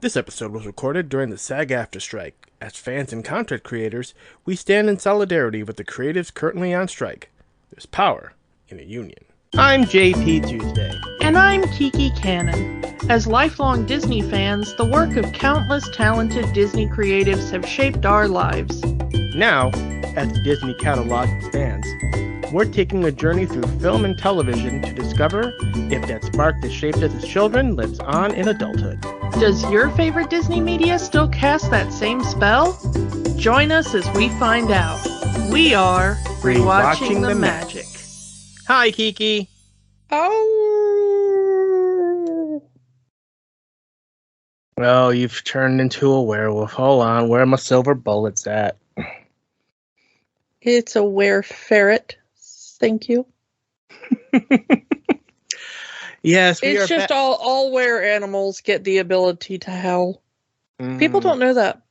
This episode was recorded during the SAG-AFTRA strike. As fans and content creators, we stand in solidarity with the creatives currently on strike. There's power in a union. I'm JP Tuesday. And I'm Kiki Cannon. As lifelong Disney fans, the work of countless talented Disney creatives have shaped our lives. Now, as the Disney catalog expands, we're taking a journey through film and television to discover if that spark that shaped us as children lives on in adulthood. Does your favorite Disney media still cast that same spell? Join us as we find out. We are Rewatching the Magic. Hi, Kiki. Oh. Well, you've turned into a werewolf. Hold on, where are my silver bullets at? It's a were-ferret. Thank you. Yes, it's just all were animals get the ability to howl. People don't know that.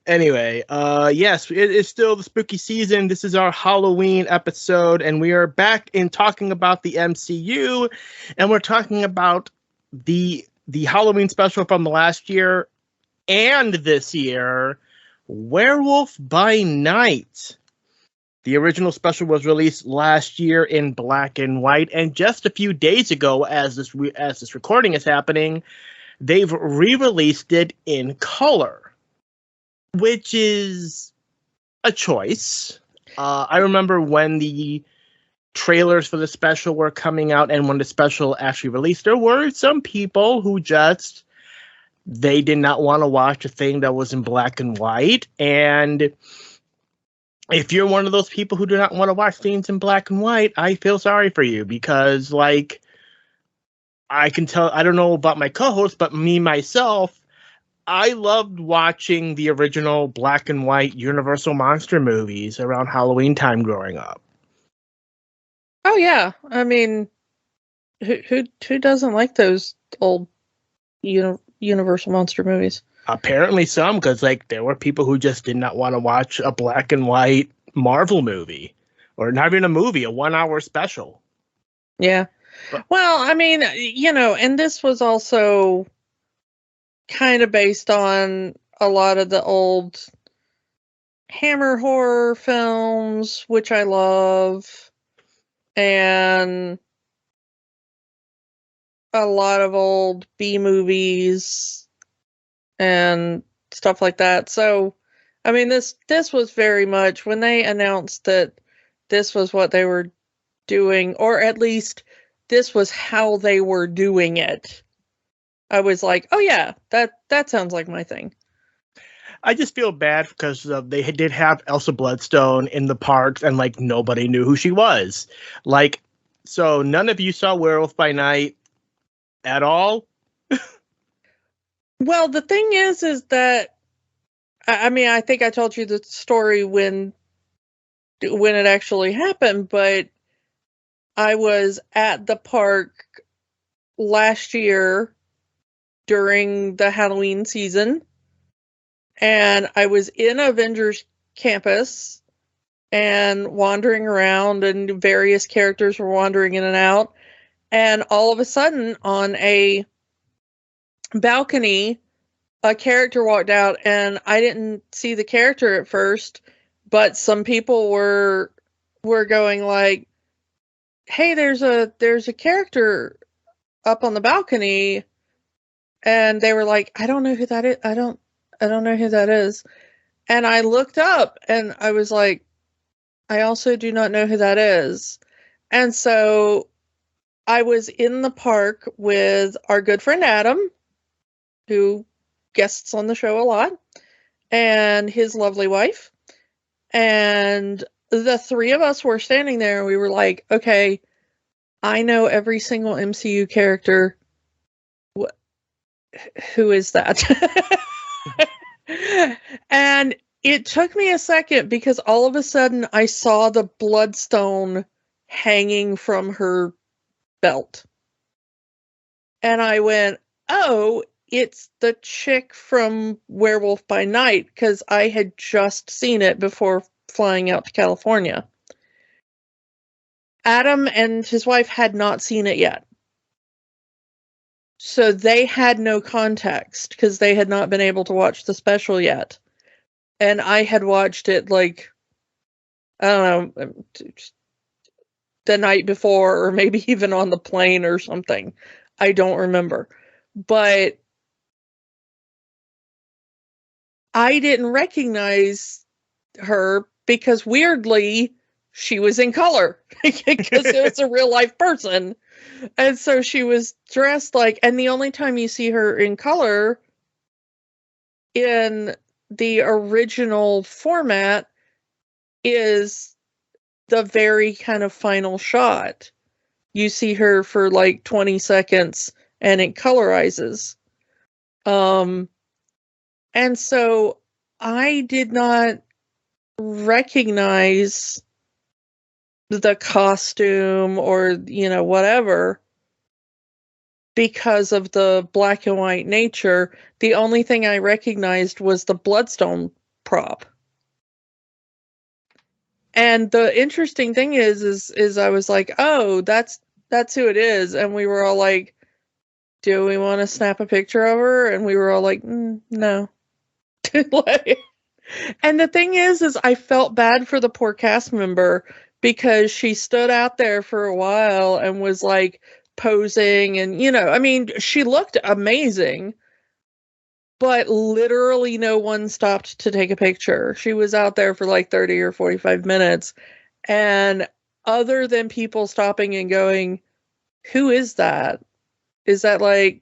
Anyway, yes, it is still the spooky season. This is our Halloween episode, and we are back in talking about the MCU, and we're talking about the Halloween special from the last year and this year, Werewolf by Night. The original special was released last year in black and white, and just a few days ago, as this recording is happening, they've re-released it in color, which is a choice. I remember when the trailers for the special were coming out, and when the special actually released, there were some people who they did not want to watch a thing that was in black and white, and if you're one of those people who do not want to watch things in black and white, I feel sorry for you because, like, I can tell, I don't know about my co-host, but myself, I loved watching the original black and white Universal monster movies around Halloween time growing up. Oh, yeah. I mean, who doesn't like those old Universal monster movies? Apparently some, because there were people who just did not want to watch a black and white Marvel movie, or not even a movie, a 1 hour special. Yeah. Well, I mean, and this was also kind of based on a lot of the old Hammer horror films, which I love, and a lot of old B movies and stuff like that. So, I mean, this was very much when they announced that this was what they were doing, or at least this was how they were doing it. I was like, oh yeah, that sounds like my thing. I just feel bad because they did have Elsa Bloodstone in the parks, and nobody knew who she was. So none of you saw Werewolf by Night at all? Well, the thing is that, I mean, I think I told you the story when it actually happened, but I was at the park last year during the Halloween season, and I was in Avengers Campus and wandering around, and various characters were wandering in and out, and all of a sudden on a balcony, a character walked out, and I didn't see the character at first, but some people were going like, "Hey, there's a character up on the balcony," and they were like, "I don't know who that is. I don't know who that is." And I looked up, and I was like, "I also do not know who that is." And so I was in the park with our good friend Adam, who guests on the show a lot, and his lovely wife. And the three of us were standing there, and we were like, okay, I know every single MCU character. Who is that? And it took me a second, because all of a sudden I saw the bloodstone hanging from her belt. And I went, oh, it's the chick from Werewolf by Night, because I had just seen it before flying out to California. Adam and his wife had not seen it yet. So they had no context because they had not been able to watch the special yet. And I had watched it like, I don't know, the night before, or maybe even on the plane or something. I don't remember. But I didn't recognize her because weirdly, she was in color because it was a real life person. And so she was dressed like, and the only time you see her in color in the original format is the very kind of final shot. You see her for like 20 seconds and it colorizes. And so I did not recognize the costume or, whatever because of the black and white nature. The only thing I recognized was the bloodstone prop. And the interesting thing is I was like, oh, that's who it is. And we were all like, do we want to snap a picture of her? And we were all like, no. And the thing is I felt bad for the poor cast member because she stood out there for a while and was like posing and, she looked amazing, but literally no one stopped to take a picture. She was out there for like 30 or 45 minutes. And other than people stopping and going, who is that? Is that like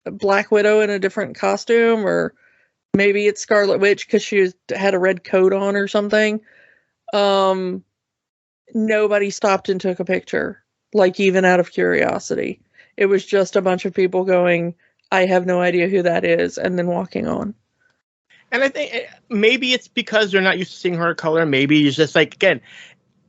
a Black Widow in a different costume? Or maybe it's Scarlet Witch because she had a red coat on or something. Nobody stopped and took a picture, like even out of curiosity. It was just a bunch of people going, I have no idea who that is, and then walking on. And I think maybe it's because they're not used to seeing her of color. Maybe it's just like, again,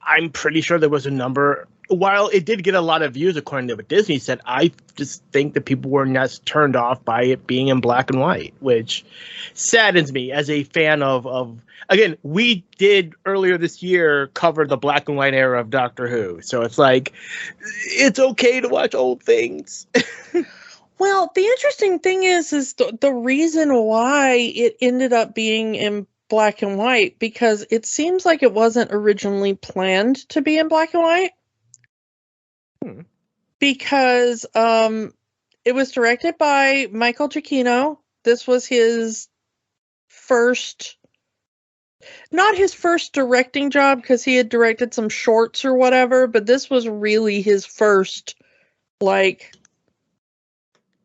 I'm pretty sure there was a number. While it did get a lot of views, according to what Disney said, I just think that people were not turned off by it being in black and white, which saddens me as a fan of again, we did earlier this year cover the black and white era of Doctor Who. So it's like, it's okay to watch old things. Well, the interesting thing is the reason why it ended up being in black and white, because it seems like it wasn't originally planned to be in black and white. Because it was directed by Michael Giacchino. This was his first, not his first directing job, because he had directed some shorts or whatever, but this was really his first, like,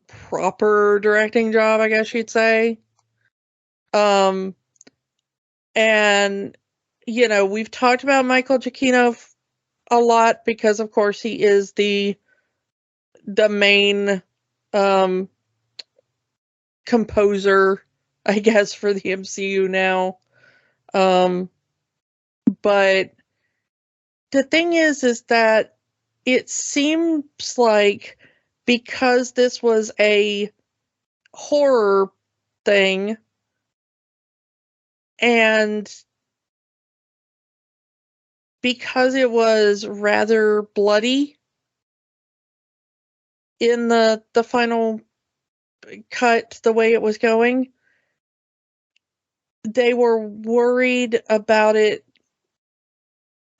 proper directing job, I guess you'd say. And, we've talked about Michael Giacchino a lot because, of course, he is the main composer, I guess, for the MCU now. But the thing is that it seems like because this was a horror thing and because it was rather bloody in the final cut, the way it was going, they were worried about it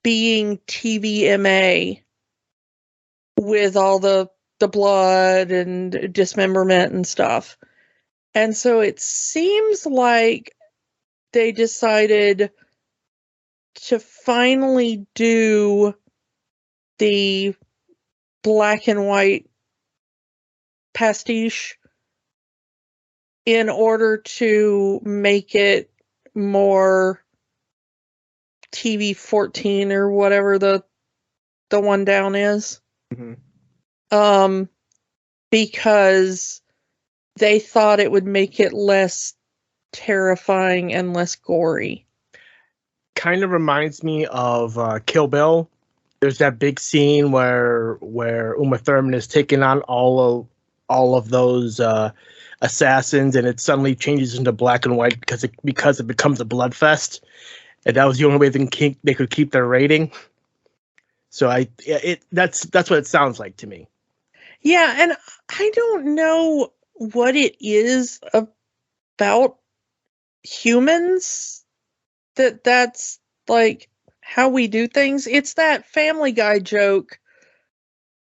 being TVMA with all the blood and dismemberment and stuff. And so it seems like they decided to finally do the black and white pastiche in order to make it more TV 14 or whatever the one down is. Mm-hmm. Because they thought it would make it less terrifying and less gory. Kind of reminds me of Kill Bill. There's that big scene where Uma Thurman is taking on all of those assassins, and it suddenly changes into black and white because it becomes a blood fest, and that was the only way they could keep their rating. So that's what it sounds like to me. Yeah, and I don't know what it is about humans that's like how we do things. It's that Family Guy joke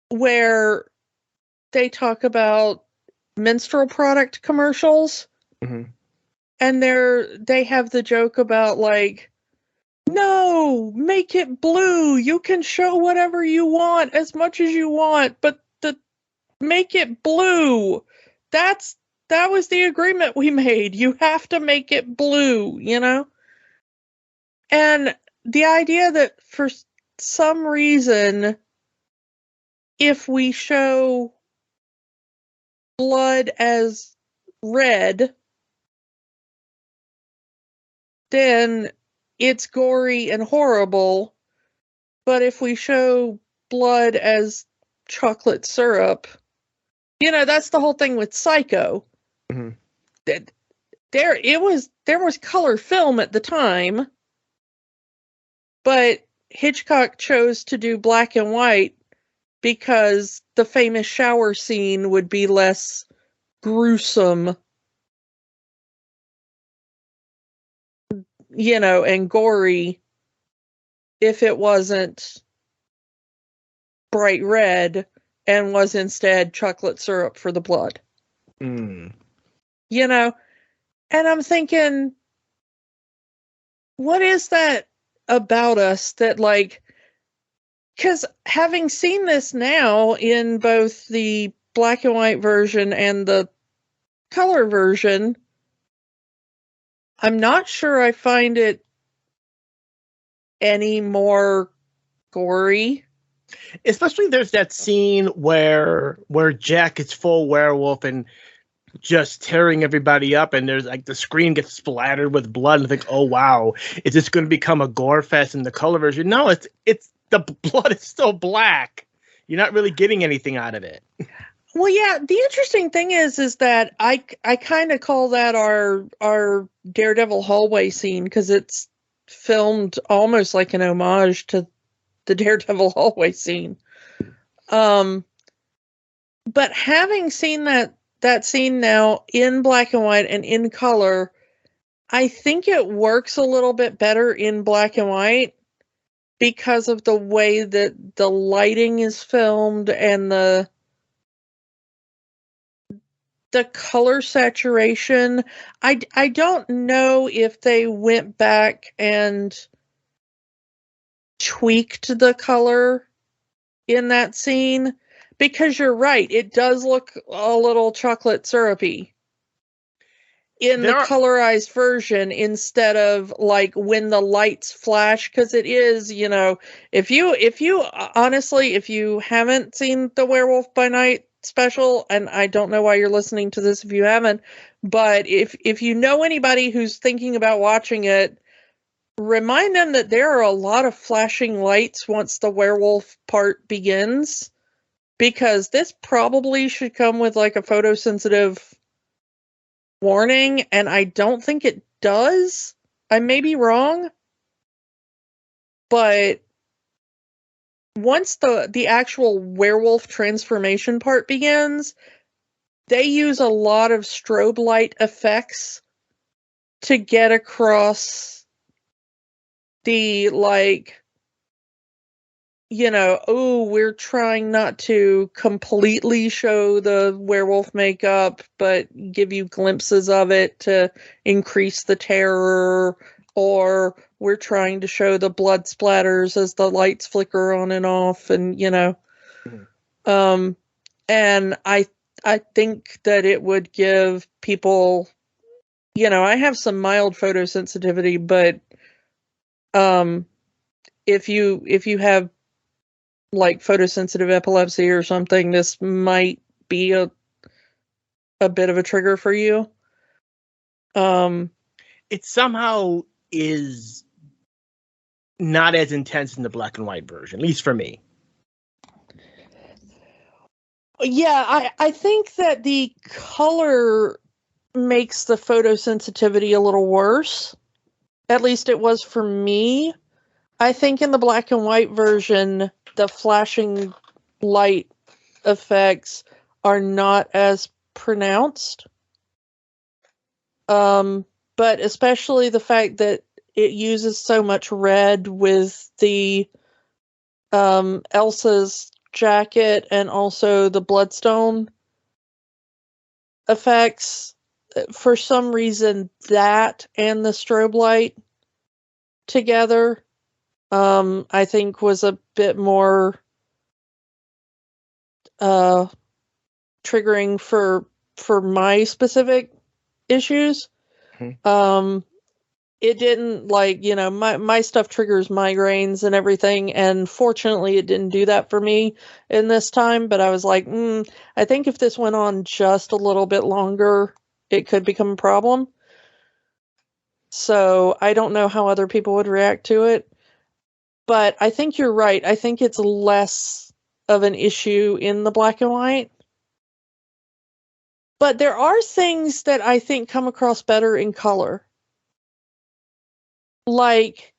where they talk about menstrual product commercials, Mm-hmm. and they have the joke about like, no, make it blue. You can show whatever you want as much as you want, but the make it blue. That was the agreement we made. You have to make it blue, you know? And the idea that for some reason, if we show blood as red, then it's gory and horrible. But if we show blood as chocolate syrup, that's the whole thing with Psycho. Mm-hmm. There was color film at the time, but Hitchcock chose to do black and white because the famous shower scene would be less gruesome, and gory if it wasn't bright red and was instead chocolate syrup for the blood. Mm. And I'm thinking, what is that about us that, like, because having seen this now in both the black and white version and the color version, I'm not sure I find it any more gory. Especially there's that scene where Jack is full werewolf and just tearing everybody up, and there's like the screen gets splattered with blood, and I think, oh wow, is this going to become a gore fest in the color version? No, it's the blood is still black. You're not really getting anything out of it. Well, yeah, the interesting thing is that I kind of call that our Daredevil hallway scene, because it's filmed almost like an homage to the Daredevil hallway scene. But having seen that scene now in black and white and in color, I think it works a little bit better in black and white because of the way that the lighting is filmed and the color saturation. I don't know if they went back and tweaked the color in that scene, because you're right, it does look a little chocolate syrupy in the colorized version instead of like when the lights flash, because it is, if you honestly, if you haven't seen the Werewolf by Night special, and I don't know why you're listening to this if you haven't, but if you know anybody who's thinking about watching it, remind them that there are a lot of flashing lights once the werewolf part begins, because this probably should come with like a photosensitive warning, and I don't think it does. I may be wrong, but once the actual werewolf transformation part begins, they use a lot of strobe light effects to get across the, like, we're trying not to completely show the werewolf makeup, but give you glimpses of it to increase the terror, or we're trying to show the blood splatters as the lights flicker on and off, and Mm-hmm. And I think that it would give people, I have some mild photosensitivity, but if you have like photosensitive epilepsy or something, this might be a bit of a trigger for you. It somehow is not as intense in the black and white version, at least for me. Yeah, I think that the color makes the photosensitivity a little worse. At least it was for me. I think in the black and white version, the flashing light effects are not as pronounced. But especially the fact that it uses so much red with the Elsa's jacket and also the Bloodstone effects. For some reason, that and the strobe light together, I think was a bit more triggering for my specific issues. Mm-hmm. It didn't, like, my stuff triggers migraines and everything, and fortunately it didn't do that for me in this time, but I was like, I think if this went on just a little bit longer, it could become a problem. So I don't know how other people would react to it, but I think you're right. I think it's less of an issue in the black and white. But there are things that I think come across better in color. Like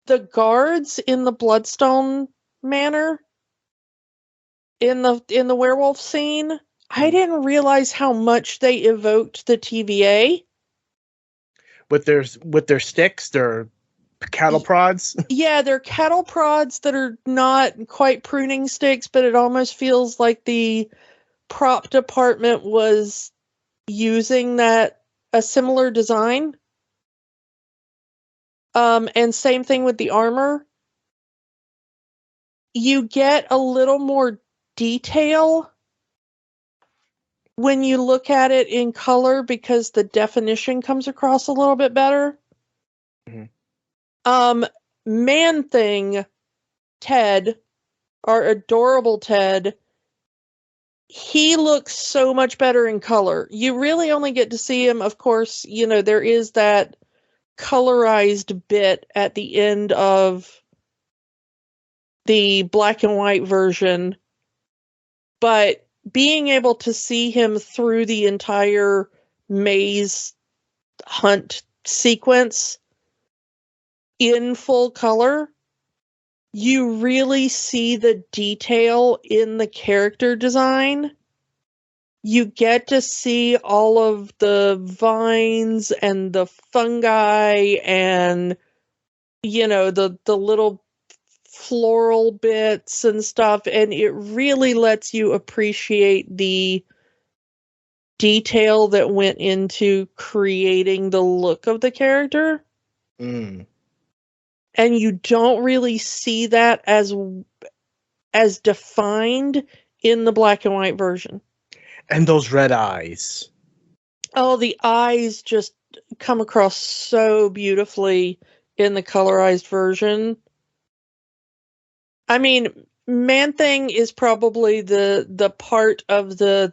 the guards in the Bloodstone Manor in the werewolf scene, I didn't realize how much they evoked the TVA. With their sticks, their cattle prods. Yeah, they're cattle prods that are not quite pruning sticks, but it almost feels like the prop department was using a similar design. And same thing with the armor. You get a little more detail when you look at it in color because the definition comes across a little bit better. Mm-hmm. Man-Thing, Ted, our adorable Ted, he looks so much better in color. You really only get to see him, of course, there is that colorized bit at the end of the black and white version, but being able to see him through the entire maze hunt sequence in full color, you really see the detail in the character design. You get to see all of the vines and the fungi and, the little floral bits and stuff, and it really lets you appreciate the detail that went into creating the look of the character. And you don't really see that as defined in the black and white version. And those red eyes. Oh, the eyes just come across so beautifully in the colorized version. I mean, Man-Thing is probably the part of the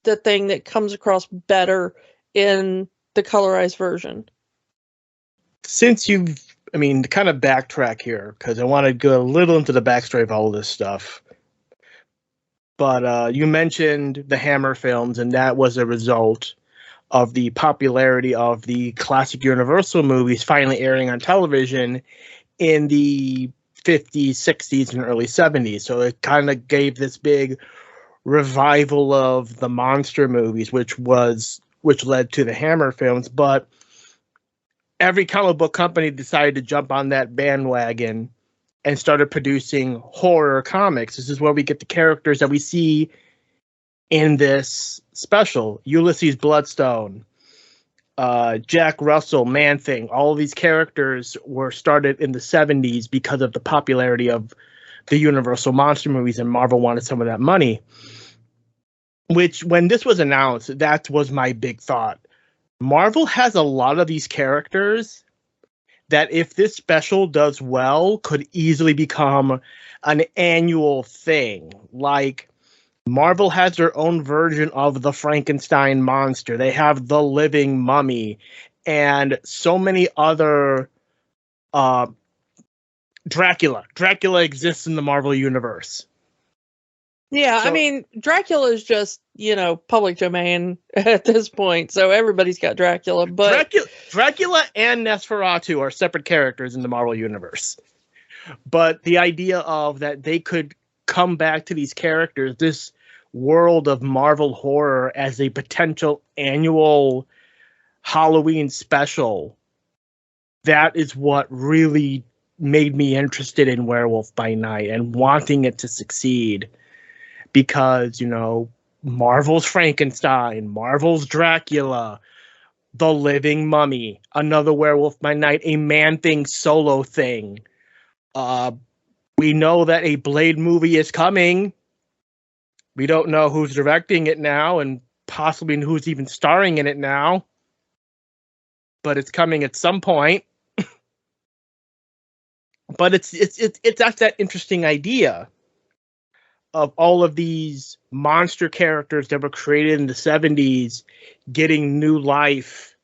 thing that comes across better in the colorized version. Since to kind of backtrack here, because I want to go a little into the backstory of all of this stuff. But you mentioned the Hammer films, and that was a result of the popularity of the classic Universal movies finally airing on television in the 50s, 60s, and early 70s. So it kind of gave this big revival of the monster movies, which led to the Hammer films. But every comic book company decided to jump on that bandwagon and started producing horror comics. This is where we get the characters that we see in this special. Ulysses Bloodstone, Jack Russell, Man-Thing. All of these characters were started in the 70s because of the popularity of the Universal monster movies, and Marvel wanted some of that money. Which, when this was announced, that was my big thought. Marvel has a lot of these characters that, if this special does well, could easily become an annual thing. Like, Marvel has their own version of the Frankenstein monster. They have the living mummy and so many other Dracula. Dracula exists in the Marvel universe. Yeah, so, Dracula is just, public domain at this point, so everybody's got Dracula, but... Dracula and Nosferatu are separate characters in the Marvel universe. But the idea of that they could come back to these characters, this world of Marvel horror as a potential annual Halloween special, that is what really made me interested in Werewolf by Night and wanting it to succeed. Because, Marvel's Frankenstein, Marvel's Dracula, The Living Mummy, another Werewolf by Night, a Man-Thing solo thing. We know that a Blade movie is coming. We don't know who's directing it now and possibly who's even starring in it now. But it's coming at some point. But it's that interesting idea of all of these monster characters that were created in the 70s getting new life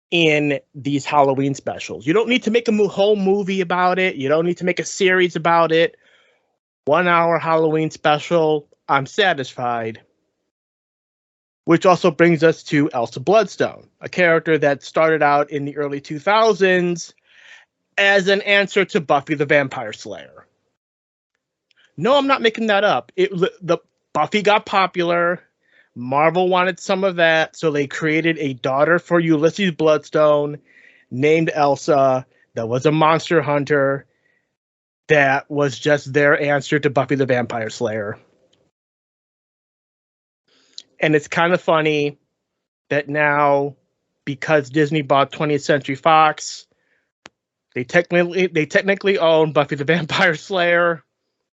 in these Halloween specials. You don't need to make a whole movie about it. You don't need to make a series about it. 1 hour Halloween special. I'm satisfied. Which also brings us to Elsa Bloodstone, a character that started out in the early 2000s as an answer to Buffy the Vampire Slayer. No, I'm not making that up. The Buffy got popular. Marvel wanted some of that, so they created a daughter for Ulysses Bloodstone named Elsa that was a monster hunter that was just their answer to Buffy the Vampire Slayer. And it's kind of funny that now, because Disney bought 20th Century Fox, they technically own Buffy the Vampire Slayer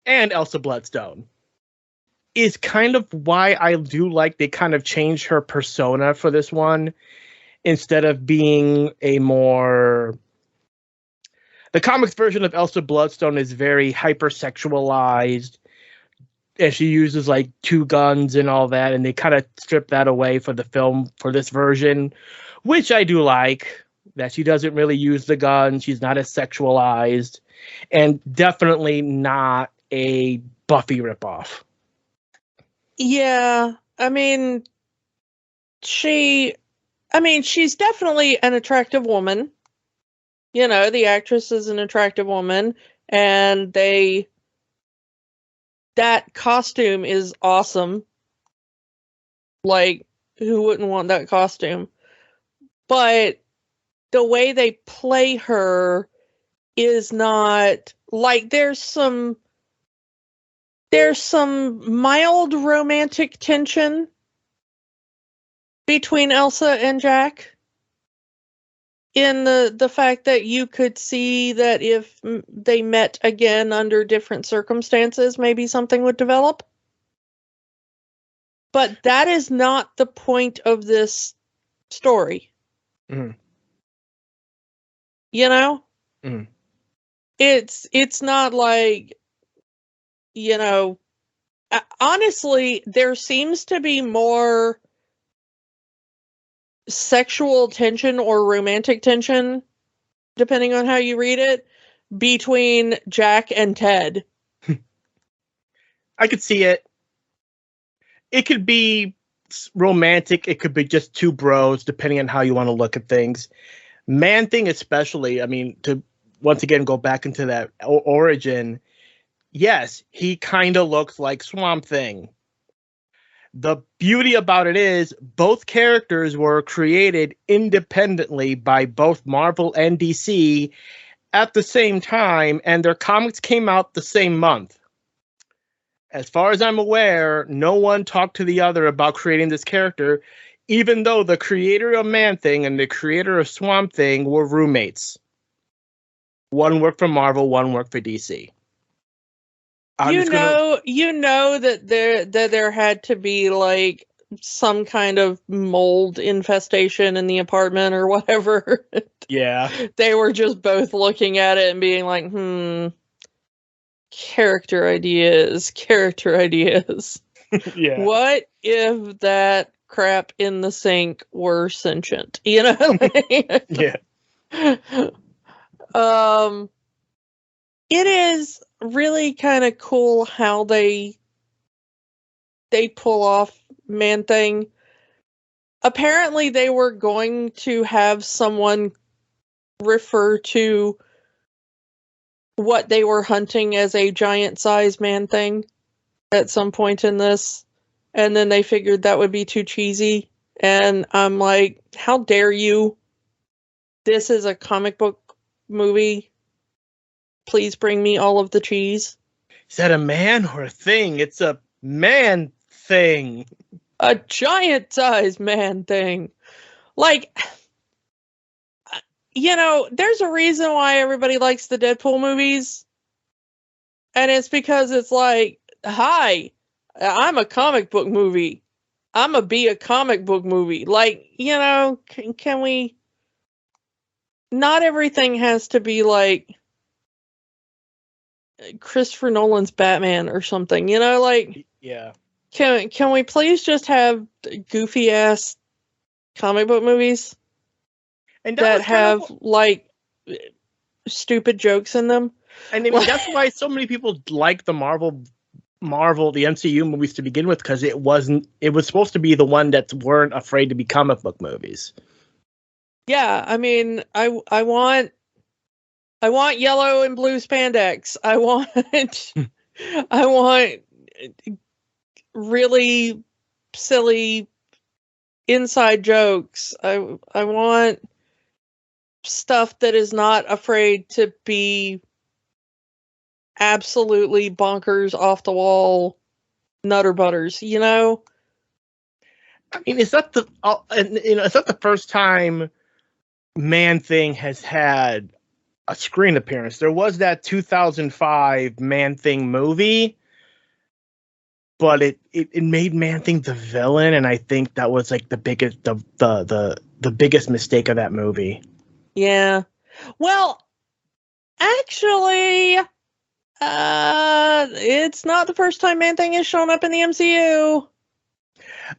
and Elsa Bloodstone. Is kind of why I do like they kind of changed her persona for this one, instead of being a more... The comics version of Elsa Bloodstone is very hypersexualized, and she uses like 2 guns and all that, and they kind of strip that away for the film for this version, which I do like, that she doesn't really use the gun. She's not as sexualized, and definitely not a Buffy ripoff. Yeah, she's definitely an attractive woman. The actress is an attractive woman, and that costume is awesome. Like, who wouldn't want that costume? But the way they play her is not like there's some mild romantic tension between Elsa and Jack, in the fact that you could see that if they met again under different circumstances, maybe something would develop. But that is not the point of this story. Mm-hmm. Mm-hmm. It's not like, honestly, there seems to be more sexual tension or romantic tension, depending on how you read it, between Jack and Ted. I could see it. It could be romantic. It could be just 2 bros, depending on how you want to look at things. Man-Thing especially, to once again go back into that origin, yes, he kind of looks like Swamp Thing. The beauty about it is both characters were created independently by both Marvel and DC at the same time, and their comics came out the same month. As far as I'm aware, no one talked to the other about creating this character, even though the creator of Man-Thing and the creator of Swamp Thing were roommates. One worked for Marvel, one worked for DC. That there had to be like some kind of mold infestation in the apartment or whatever. Yeah. They were just both looking at it and being like, character ideas. Yeah. What if that crap in the sink were sentient? Yeah. It is really kind of cool how they pull off Man-Thing. Apparently they were going to have someone refer to what they were hunting as a giant-sized Man-Thing at some point in this, and then they figured that would be too cheesy, and I'm like, how dare you? This is a comic book movie. Please bring me all of the cheese. Is that a man or a thing? It's a man thing. A giant-sized Man-Thing. Like, you know, there's a reason why everybody likes the Deadpool movies. And it's because it's like, hi, I'm a comic book movie. I'm a be a comic book movie. Like, you know, can we... Not everything has to be like Christopher Nolan's Batman or something, you know, like... Yeah. Can we please just have goofy ass comic book movies And that have like stupid jokes in them? And I mean, that's why so many people like the Marvel, the MCU movies to begin with, because it was supposed to be the one that weren't afraid to be comic book movies. Yeah, I mean, I want yellow and blue spandex. I want really silly inside jokes. I want stuff that is not afraid to be absolutely bonkers, off the wall, nutter butters, you know? I mean, is that the first time Man-Thing has had a screen appearance? There was that 2005 Man-Thing movie, but it made Man-Thing the villain, and I think that was like the biggest the biggest mistake of that movie. Yeah. Well, actually, it's not the first time Man-Thing has shown up in the MCU.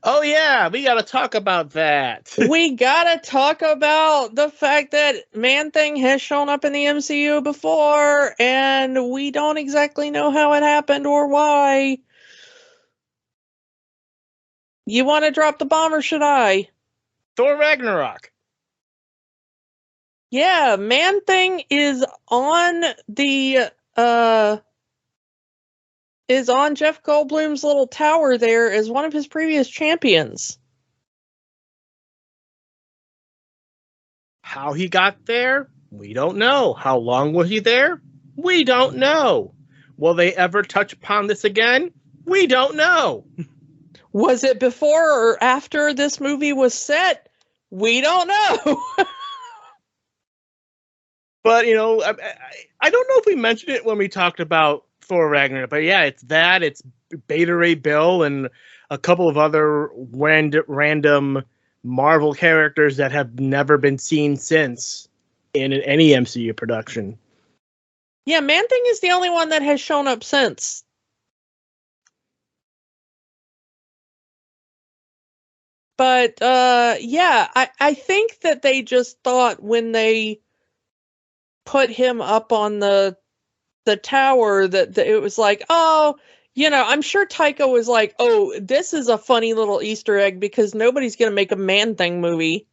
Oh yeah, we gotta talk about that. We gotta talk about the fact that Man-Thing has shown up in the MCU before, and we don't exactly know how it happened or why. You want to drop the bomb, or should I? Thor Ragnarok. Yeah, Man-Thing is on Jeff Goldblum's little tower there as one of his previous champions. How he got there, we don't know. How long was he there? We don't know. Will they ever touch upon this again? We don't know. Was it before or after this movie was set? We don't know. But, you know, I don't know if we mentioned it when we talked about Thor Ragnarok, but yeah, it's that. It's Beta Ray Bill and a couple of other random Marvel characters that have never been seen since in any MCU production. Yeah, Man-Thing is the only one that has shown up since. But, yeah, I think that they just thought when they put him up on the tower that it was like, oh, you know, I'm sure Taika was like, oh, this is a funny little Easter egg because nobody's going to make a Man-Thing movie.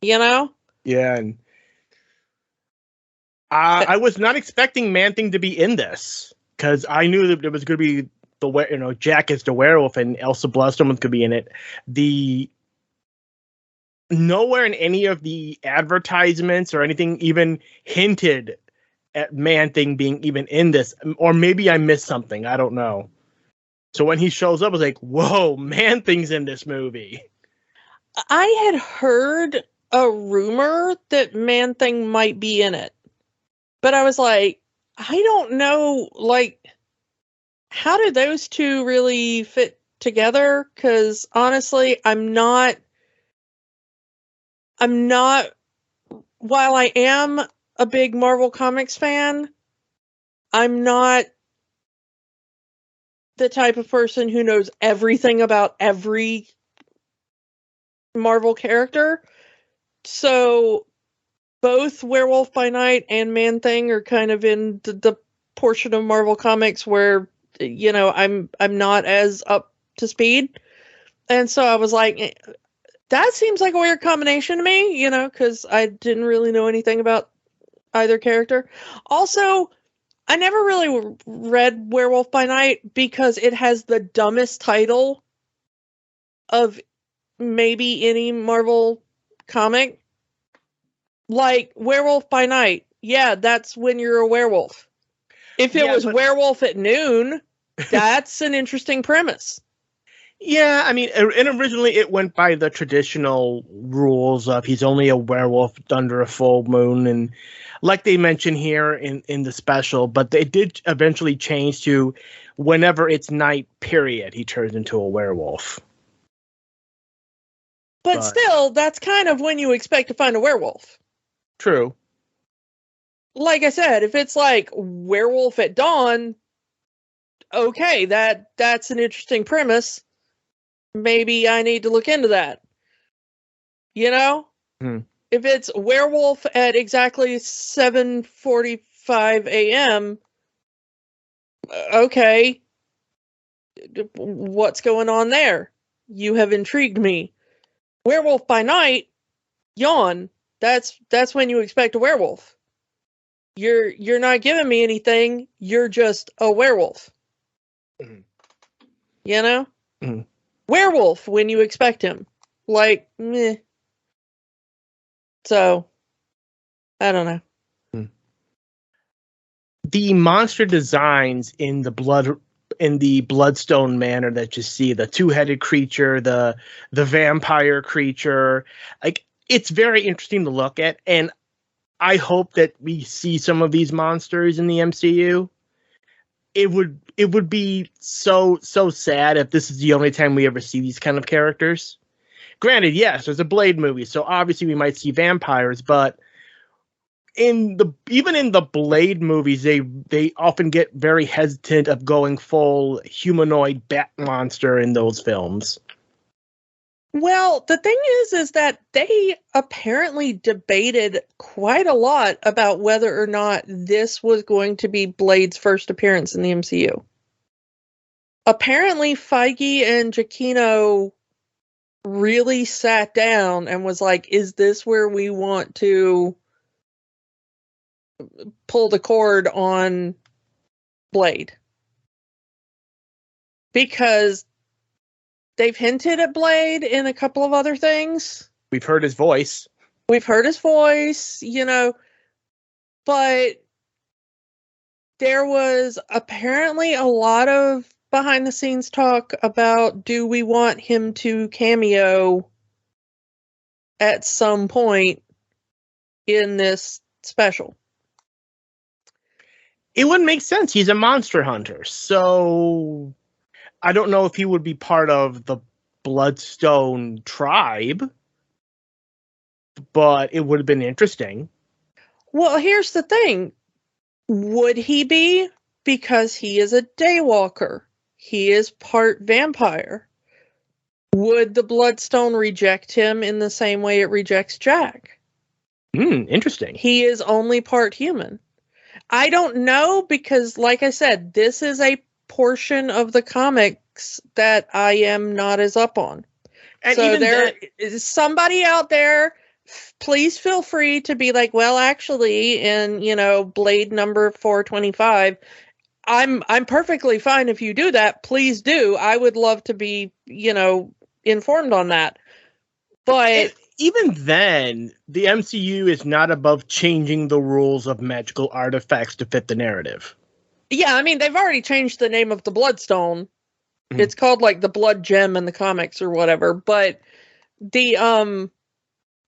You know? Yeah, and I was not expecting Man-Thing to be in this because I knew that it was going to be Jack is the werewolf and Elsa Bloodstone could be in it. Nowhere in any of the advertisements or anything even hinted at Man-Thing being even in this, or maybe I missed something. I don't know. So when he shows up, I was like, whoa, Man-Thing's in this movie. I had heard a rumor that Man-Thing might be in it, but I was like, I don't know, like, how do those two really fit together? Because honestly, I'm not, while I am a big Marvel Comics fan, I'm not the type of person who knows everything about every Marvel character. So both Werewolf by Night and Man-Thing are kind of in the portion of Marvel Comics where, you know, I'm not as up to speed. And so I was like, that seems like a weird combination to me, you know, because I didn't really know anything about either character. Also, I never really read Werewolf by Night because it has the dumbest title of maybe any Marvel comic. Like, Werewolf by Night. Yeah, that's when you're a werewolf. If it was Werewolf at Noon, that's an interesting premise. Yeah, I mean, and originally it went by the traditional rules of he's only a werewolf under a full moon, and like they mention here in the special, but they did eventually change to whenever it's night, period, he turns into a werewolf. But still, that's kind of when you expect to find a werewolf. True. Like I said, if it's like Werewolf at Dawn, okay, that's an interesting premise. Maybe I need to look into that. You know? Mm-hmm. If it's Werewolf at exactly 7:45 a.m., okay, what's going on there? You have intrigued me. Werewolf by Night, yawn. That's when you expect a werewolf. You're not giving me anything. You're just a werewolf. Mm-hmm. You know? Mm-hmm. Werewolf when you expect him. Like, meh. So, I don't know. The monster designs in the Bloodstone Manor that you see, the two-headed creature, the vampire creature, like, it's very interesting to look at, and I hope that we see some of these monsters in the MCU. It would be so sad if this is the only time we ever see these kind of characters. Granted, yes, there's a Blade movie, so obviously we might see vampires, but even in the Blade movies, they often get very hesitant of going full humanoid bat monster in those films. Well, the thing is that they apparently debated quite a lot about whether or not this was going to be Blade's first appearance in the MCU. Apparently, Feige and Giacchino really sat down and was like, is this where we want to pull the cord on Blade? Because they've hinted at Blade in a couple of other things. We've heard his voice. You know, but there was apparently a lot of behind the scenes talk about, do we want him to cameo at some point in this special? It wouldn't make sense. He's a monster hunter. So I don't know if he would be part of the Bloodstone tribe, but it would have been interesting. Well, here's the thing. Would he be? Because he is a daywalker. He is part vampire. Would the Bloodstone reject him in the same way it rejects Jack? Interesting. He is only part human. I don't know, because, like I said, this is a portion of the comics that I am not as up on. And so there is somebody out there, please feel free to be like, well, actually, in, Blade number 425, I'm perfectly fine if you do that. Please do. I would love to be, informed on that. But even then, the MCU is not above changing the rules of magical artifacts to fit the narrative. Yeah, I mean, they've already changed the name of the Bloodstone. Mm-hmm. It's called like the Blood Gem in the comics or whatever. But the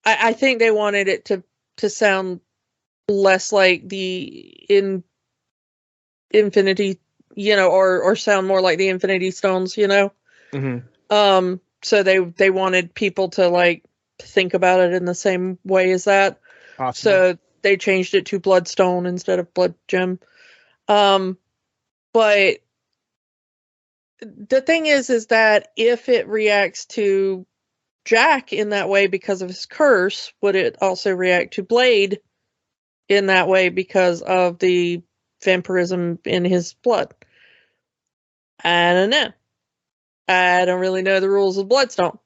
I think they wanted it to sound less like the Infinity, or sound more like the Infinity Stones, Mm-hmm. So they wanted people to like think about it in the same way as that. Awesome. So they changed it to Bloodstone instead of Blood Gem. But the thing is that if it reacts to Jack in that way because of his curse, would it also react to Blade in that way because of the vampirism in his blood? I don't know. I don't really know the rules of Bloodstone.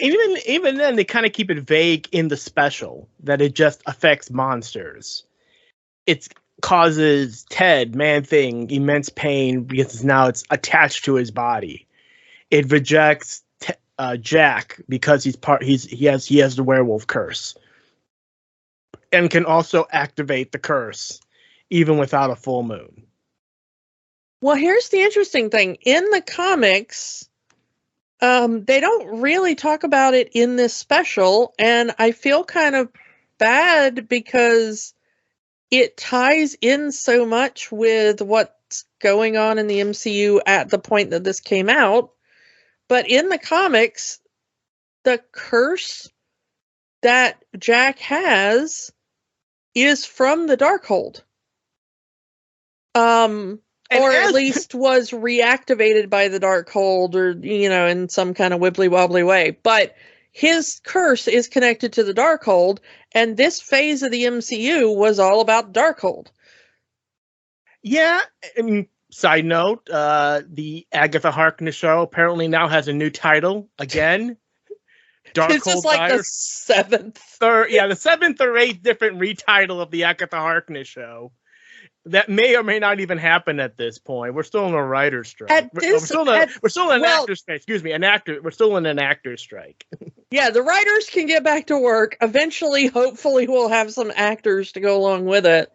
Even then, they kind of keep it vague in the special that it just affects monsters. It causes Ted, Man-Thing, immense pain because now it's attached to his body. It rejects Jack because he has the werewolf curse, and can also activate the curse even without a full moon. Well, here's the interesting thing. In the comics, they don't really talk about it in this special, and I feel kind of bad because it ties in so much with what's going on in the MCU at the point that this came out. But in the comics, the curse that Jack has is from the Darkhold. Or at least was reactivated by the Darkhold, or, in some kind of wibbly-wobbly way. But his curse is connected to the Darkhold, and this phase of the MCU was all about Darkhold. Yeah, side note, the Agatha Harkness show apparently now has a new title again. Darkhold. This is like the seventh. The seventh or eighth different retitle of the Agatha Harkness show. That may or may not even happen at this point. We're still in a writer's strike. We're still in an actor's strike. Excuse me, we're still in an actor's strike. Yeah, the writers can get back to work. Eventually, hopefully, we'll have some actors to go along with it.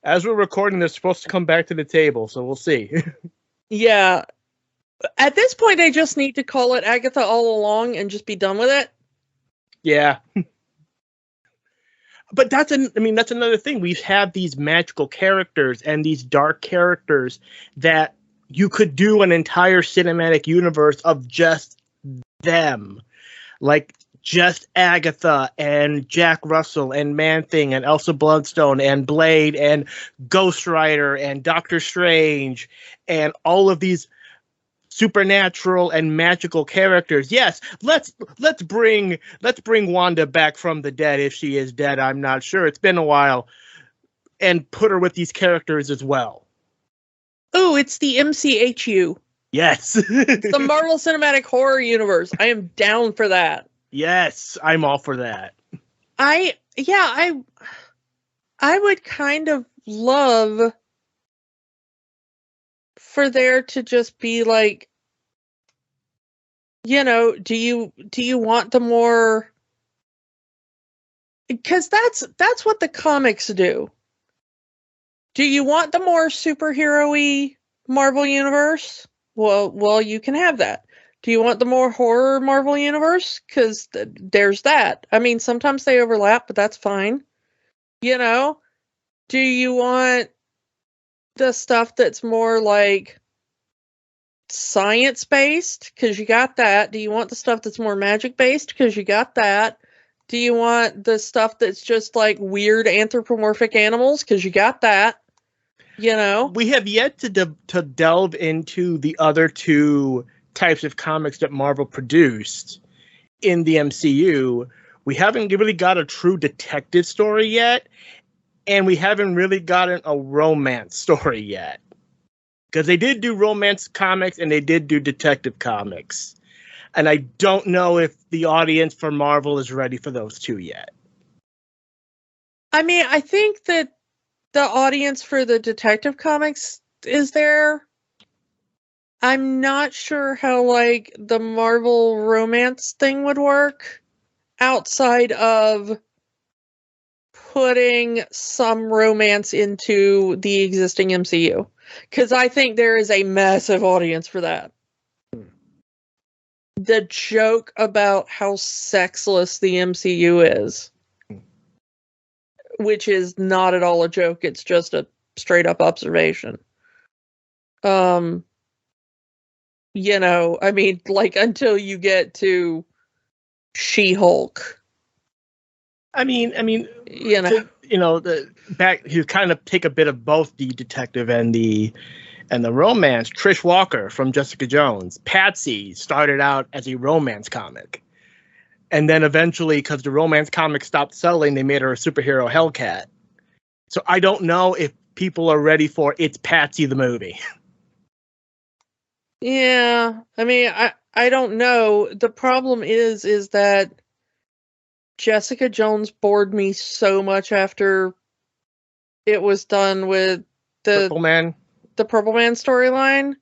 As we're recording, they're supposed to come back to the table, so we'll see. Yeah. At this point, they just need to call it Agatha All Along and just be done with it. Yeah. But that's another thing. We have these magical characters and these dark characters that you could do an entire cinematic universe of just them. Like just Agatha and Jack Russell and Man-Thing and Elsa Bloodstone and Blade and Ghost Rider and Doctor Strange and all of these supernatural and magical characters. Yes, let's bring Wanda back from the dead if she is dead. I'm not sure. It's been a while, and put her with these characters as well. Oh, it's the MCHU. Yes, it's the Marvel Cinematic Horror Universe. I am down for that. Yes, I'm all for that. I would kind of love for there to just be like, do you want the more, because that's what the comics do. Do you want the more superhero-y Marvel universe? Well, you can have that. Do you want the more horror Marvel universe? Because there's that. I mean, sometimes they overlap, but that's fine. Do you want the stuff that's more like science-based? Because you got that. Do you want the stuff that's more magic-based? Because you got that. Do you want the stuff that's just like weird anthropomorphic animals? Because you got that. We have yet to delve into the other two types of comics that Marvel produced in the MCU. We haven't really got a true detective story yet, and we haven't really gotten a romance story yet. Because they did do romance comics and they did do detective comics. And I don't know if the audience for Marvel is ready for those two yet. I mean, I think that the audience for the detective comics is there. I'm not sure how, like, the Marvel romance thing would work outside of putting some romance into the existing MCU. Because I think there is a massive audience for that. The joke about how sexless the MCU is, which is not at all a joke, it's just a straight up observation. I mean, like, until you get to She-Hulk. You kind of take a bit of both the detective and the romance. Trish Walker from Jessica Jones, Patsy, started out as a romance comic, and then eventually, because the romance comic stopped selling, they made her a superhero Hellcat. So I don't know if people are ready for It's Patsy the movie. Yeah, I mean, I don't know. The problem is that Jessica Jones bored me so much after it was done with the Purple Man. The Purple Man storyline,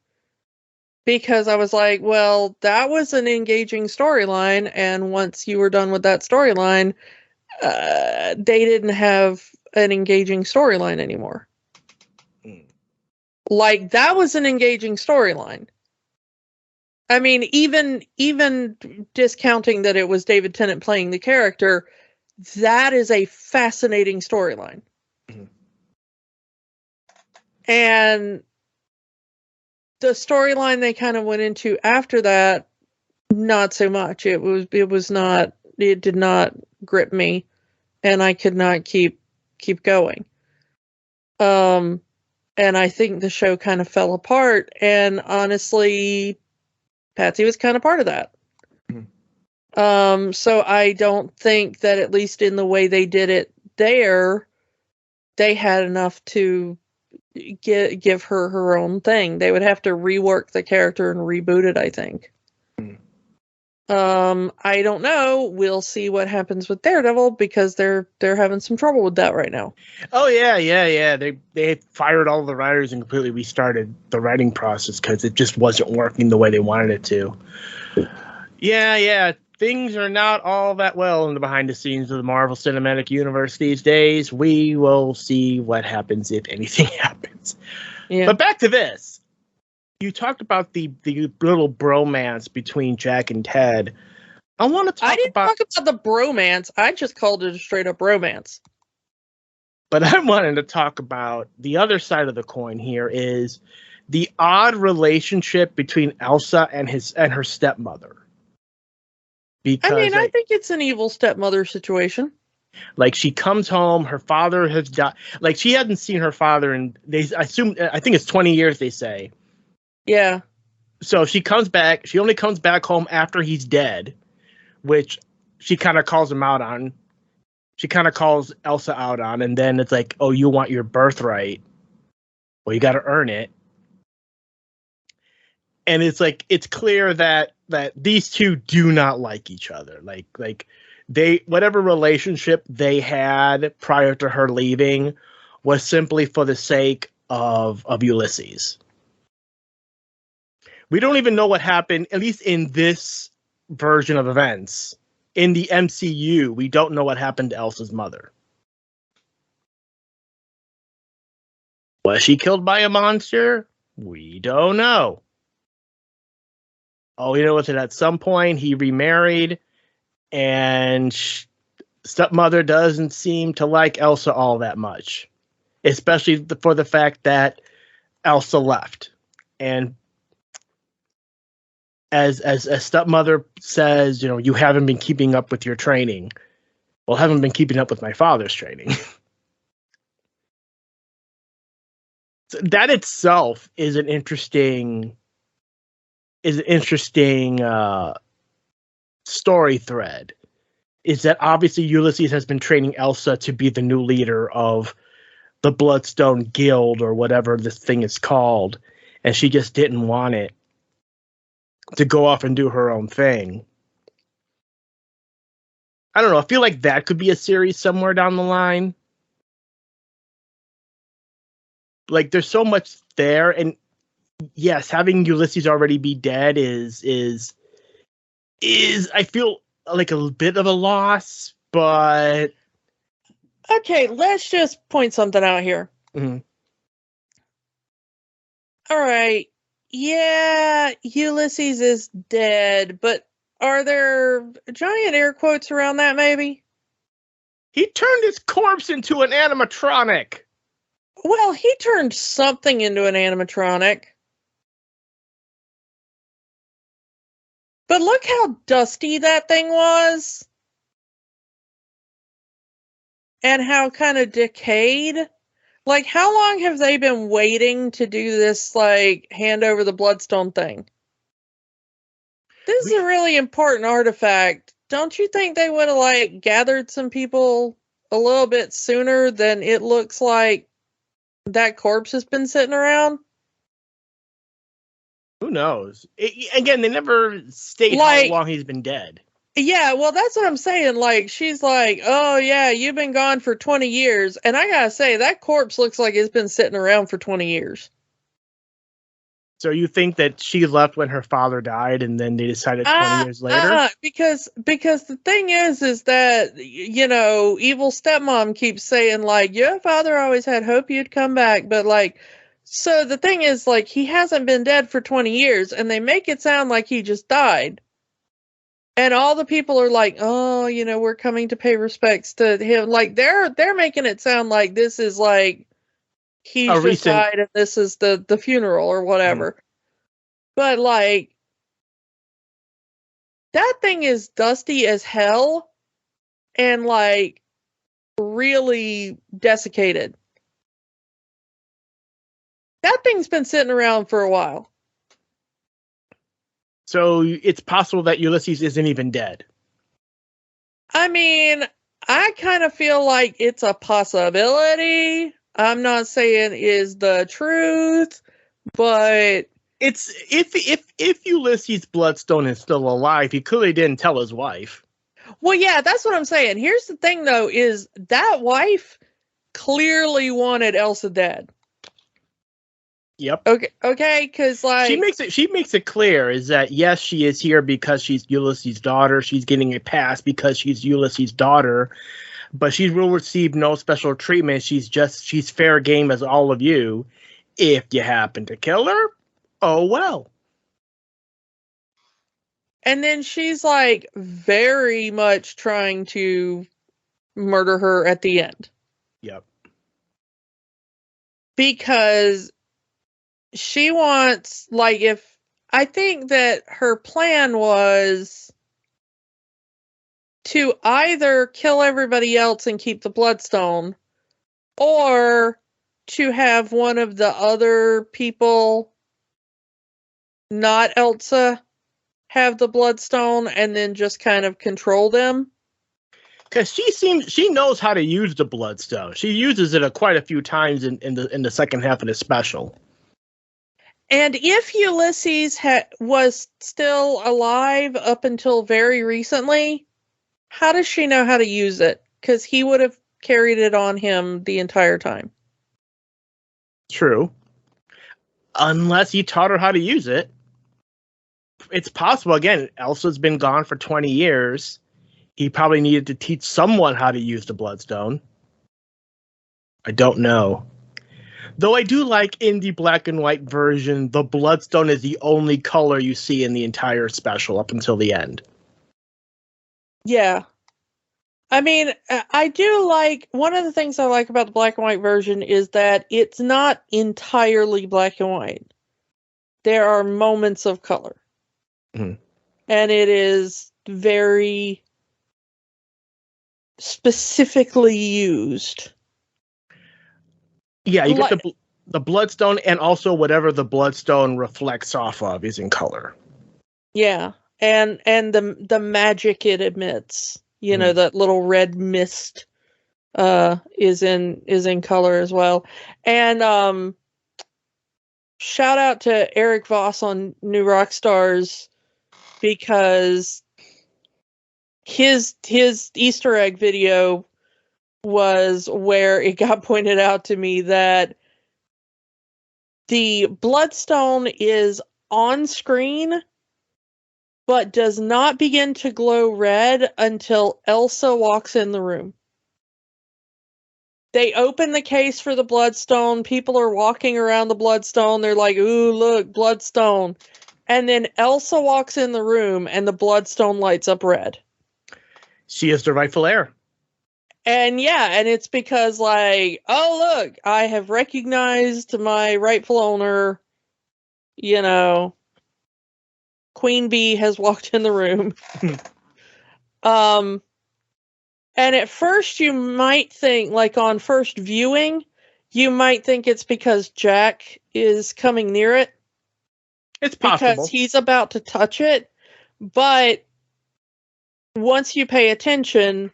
because I was like, well, that was an engaging storyline, and once you were done with that storyline, they didn't have an engaging storyline anymore. Like, that was an engaging storyline. I mean, even discounting that it was David Tennant playing the character, that is a fascinating storyline. Mm-hmm. And the storyline they kind of went into after that, not so much. It did not grip me, and I could not keep going. And I think the show kind of fell apart, and honestly, Patsy was kind of part of that. Mm-hmm. So I don't think that, at least in the way they did it there, they had enough to give her own thing. They would have to rework the character and reboot it, I think. I don't know. We'll see what happens with Daredevil, because they're having some trouble with that right now. Oh yeah. They fired all the writers and completely restarted the writing process because it just wasn't working the way they wanted it to. Yeah. Things are not all that well in the behind the scenes of the Marvel Cinematic Universe these days. We will see what happens, if anything happens. Yeah. But back to this. You talked about the little bromance between Jack and Ted. I want to talk about... I didn't talk about the bromance. I just called it a straight up romance. But I wanted to talk about the other side of the coin here, is the odd relationship between Elsa and her stepmother. Because I think it's an evil stepmother situation. Like, she comes home, her father has died. Like, she hadn't seen her father in, I think it's 20 years, they say. Yeah. So she comes back. She only comes back home after he's dead, which she kind of calls him out on. She kind of calls Elsa out on, and then it's like, oh, you want your birthright? Well, you got to earn it. And it's like, it's clear that these two do not like each other. Like they, whatever relationship they had prior to her leaving was simply for the sake of Ulysses. We don't even know what happened, at least in this version of events. In the MCU, we don't know what happened to Elsa's mother. Was she killed by a monster? We don't know. All we know is that at some point he remarried, and stepmother doesn't seem to like Elsa all that much, especially for the fact that Elsa left. And as stepmother says, you know, you haven't been keeping up with your training. Well, I haven't been keeping up with my father's training. So that itself is an interesting story thread. Is that obviously Ulysses has been training Elsa to be the new leader of the Bloodstone Guild, or whatever this thing is called, and she just didn't want it to go off and do her own thing. I don't know. I feel like that could be a series somewhere down the line. Like, there's so much there, and yes, having Ulysses already be dead is I feel like a bit of a loss, but okay, let's just point something out here. Mm-hmm. All right. Yeah, Ulysses is dead, but are there giant air quotes around that, maybe? He turned his corpse into an animatronic. Well, he turned something into an animatronic. But look how dusty that thing was. And how kind of decayed. Like, how long have they been waiting to do this, like, hand over the Bloodstone thing? This is a really important artifact. Don't you think they would have, like, gathered some people a little bit sooner than it looks like that corpse has been sitting around? Who knows? Again, they never state how long he's been dead. Yeah, well, that's what I'm saying. Like, she's like, oh, yeah, you've been gone for 20 years. And I gotta say, that corpse looks like it's been sitting around for 20 years. So you think that she left when her father died and then they decided 20 years later? Because the thing is that, you know, evil stepmom keeps saying, like, your father always had hope you'd come back. But, like, so the thing is, like, he hasn't been dead for 20 years. And they make it sound like he just died. And all the people are like, oh, you know, we're coming to pay respects to him. Like, they're making it sound like this is like he's just died and this is the funeral or whatever. But like, that thing is dusty as hell and like really desiccated. That thing's been sitting around for a while. So it's possible that Ulysses isn't even dead. I mean, I kind of feel like it's a possibility. I'm not saying is the truth, but it's if Ulysses Bloodstone is still alive, he clearly didn't tell his wife. Well, yeah, that's what I'm saying. Here's the thing, though, is that wife clearly wanted Elsa dead. Yep. Okay, because like she makes it clear is that yes, she is here because she's Ulysses' daughter. She's getting a pass because she's Ulysses' daughter, but she will receive no special treatment. She's fair game as all of you. If you happen to kill her, oh well. And then she's like very much trying to murder her at the end. Yep. Because she wants, like, if I think that her plan was to either kill everybody else and keep the Bloodstone, or to have one of the other people, not Elsa, have the Bloodstone and then just kind of control them. Because she knows how to use the Bloodstone. She uses it quite a few times in the second half of the special. And if Ulysses was still alive up until very recently, how does she know how to use it? Because he would have carried it on him the entire time. True. Unless he taught her how to use it. It's possible. Again, Elsa's been gone for 20 years. He probably needed to teach someone how to use the Bloodstone. I don't know. Though I do like in the black and white version, the Bloodstone is the only color you see in the entire special up until the end. Yeah. I mean, I do like, one of the things I like about the black and white version is that it's not entirely black and white. There are moments of color. Mm-hmm. And it is very specifically used. Yeah, you get the Bloodstone, and also whatever the Bloodstone reflects off of is in color. Yeah, and the magic it emits, you know, that little red mist, is in color as well. And shout out to Eric Voss on New Rockstars, because his Easter egg video was where it got pointed out to me that the Bloodstone is on screen, but does not begin to glow red until Elsa walks in the room. They open the case for the Bloodstone. People are walking around the Bloodstone. They're like, ooh, look, Bloodstone. And then Elsa walks in the room and the Bloodstone lights up red. She is the rightful heir. And yeah, and it's because, like, oh, look, I have recognized my rightful owner. You know, Queen Bee has walked in the room. And at first you might think, like on first viewing, you might think it's because Jack is coming near it. It's possible. Because he's about to touch it. But once you pay attention,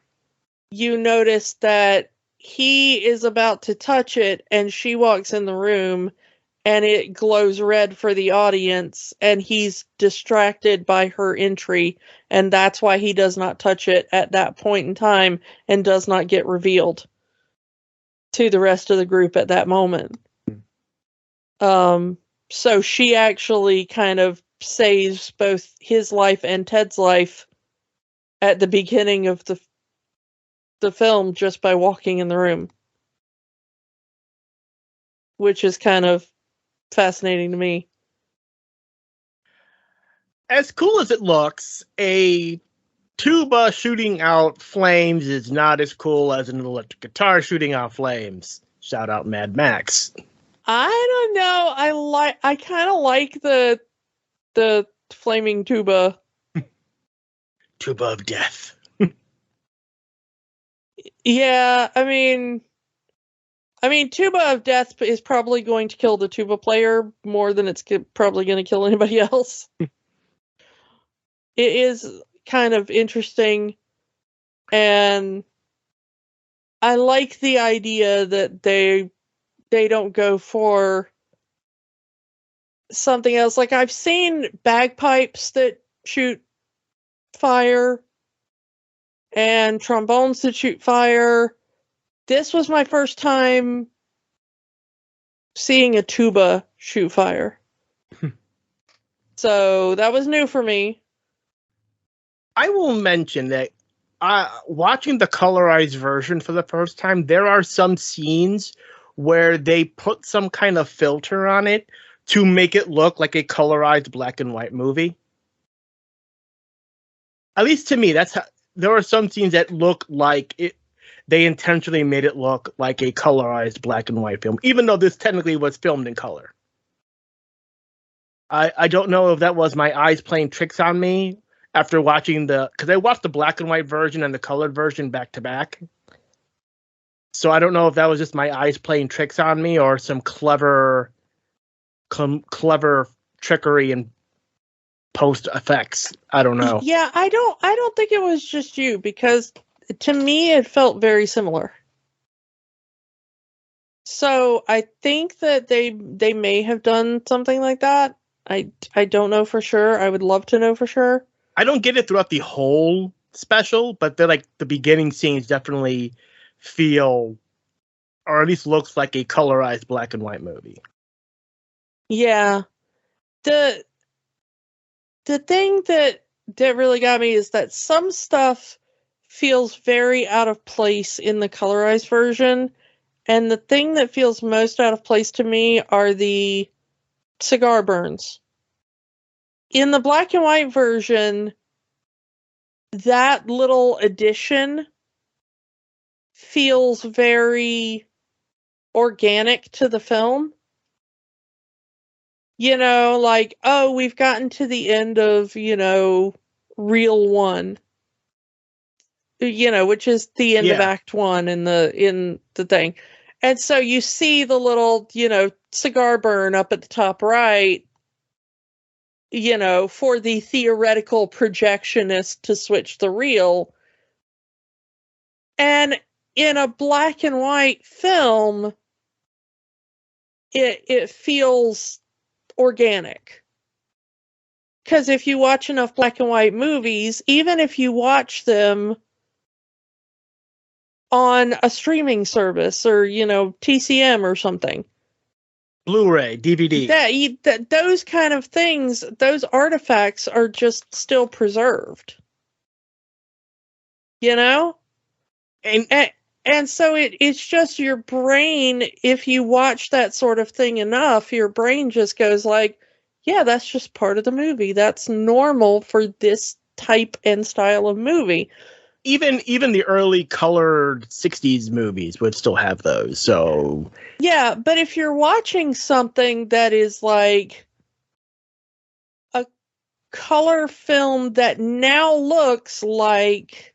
you notice that he is about to touch it and she walks in the room and it glows red for the audience, and he's distracted by her entry, and that's why he does not touch it at that point in time and does not get revealed to the rest of the group at that moment. So she actually kind of saves both his life and Ted's life at the beginning of the film just by walking in the room, which is kind of fascinating to me. As cool as it looks, a tuba shooting out flames is not as cool as an electric guitar shooting out flames. Shout out Mad Max. I don't know. I kind of like the flaming tuba. Tuba of death. Yeah, I mean, tuba of death is probably going to kill the tuba player more than it's probably going to kill anybody else. It is kind of interesting, and I like the idea that they don't go for something else. Like, I've seen bagpipes that shoot fire and trombones that shoot fire. This was my first time seeing a tuba shoot fire. So that was new for me. I will mention that watching the colorized version for the first time, there are some scenes where they put some kind of filter on it to make it look like a colorized black and white movie. At least to me, that's how. There are some scenes that look like it. They intentionally made it look like a colorized black and white film, even though this technically was filmed in color. I don't know if that was my eyes playing tricks on me after watching because I watched the black and white version and the colored version back to back. So I don't know if that was just my eyes playing tricks on me or some clever trickery and post effects. I don't know. Yeah, I don't think it was just you, because to me it felt very similar. So I think that they may have done something like that. I don't know for sure. I would love to know for sure. I don't get it throughout the whole special, but they're like the beginning scenes definitely feel, or at least looks like, a colorized black and white movie. Yeah. The thing that really got me is that some stuff feels very out of place in the colorized version, and the thing that feels most out of place to me are the cigar burns. In the black and white version, that little addition feels very organic to the film. You know, like, oh, we've gotten to the end of, reel 1. Which is the end of Act 1 in the thing. And so you see the little, cigar burn up at the top right, for the theoretical projectionist to switch the reel. And in a black and white film, it feels organic. Because if you watch enough black and white movies, even if you watch them on a streaming service or, TCM or something, Blu-ray, DVD, those kind of things, those artifacts are just still preserved. And so it's just your brain, if you watch that sort of thing enough, your brain just goes like, yeah, that's just part of the movie. That's normal for this type and style of movie. Even the early colored 60s movies would still have those. So yeah, but if you're watching something that is like a color film that now looks like,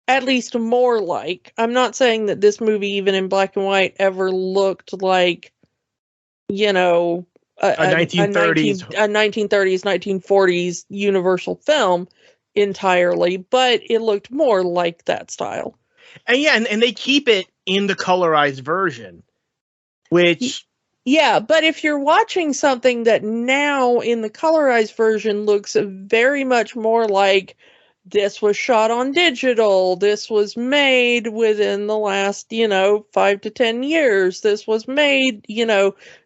at least more like, I'm not saying that this movie, even in black and white, ever looked like, a 1930s, 1940s Universal film entirely, but it looked more like that style. And yeah, and they keep it in the colorized version, which Yeah, but if you're watching something that now in the colorized version looks very much more like this was shot on digital, this was made within the last, 5 to 10 years, this was made,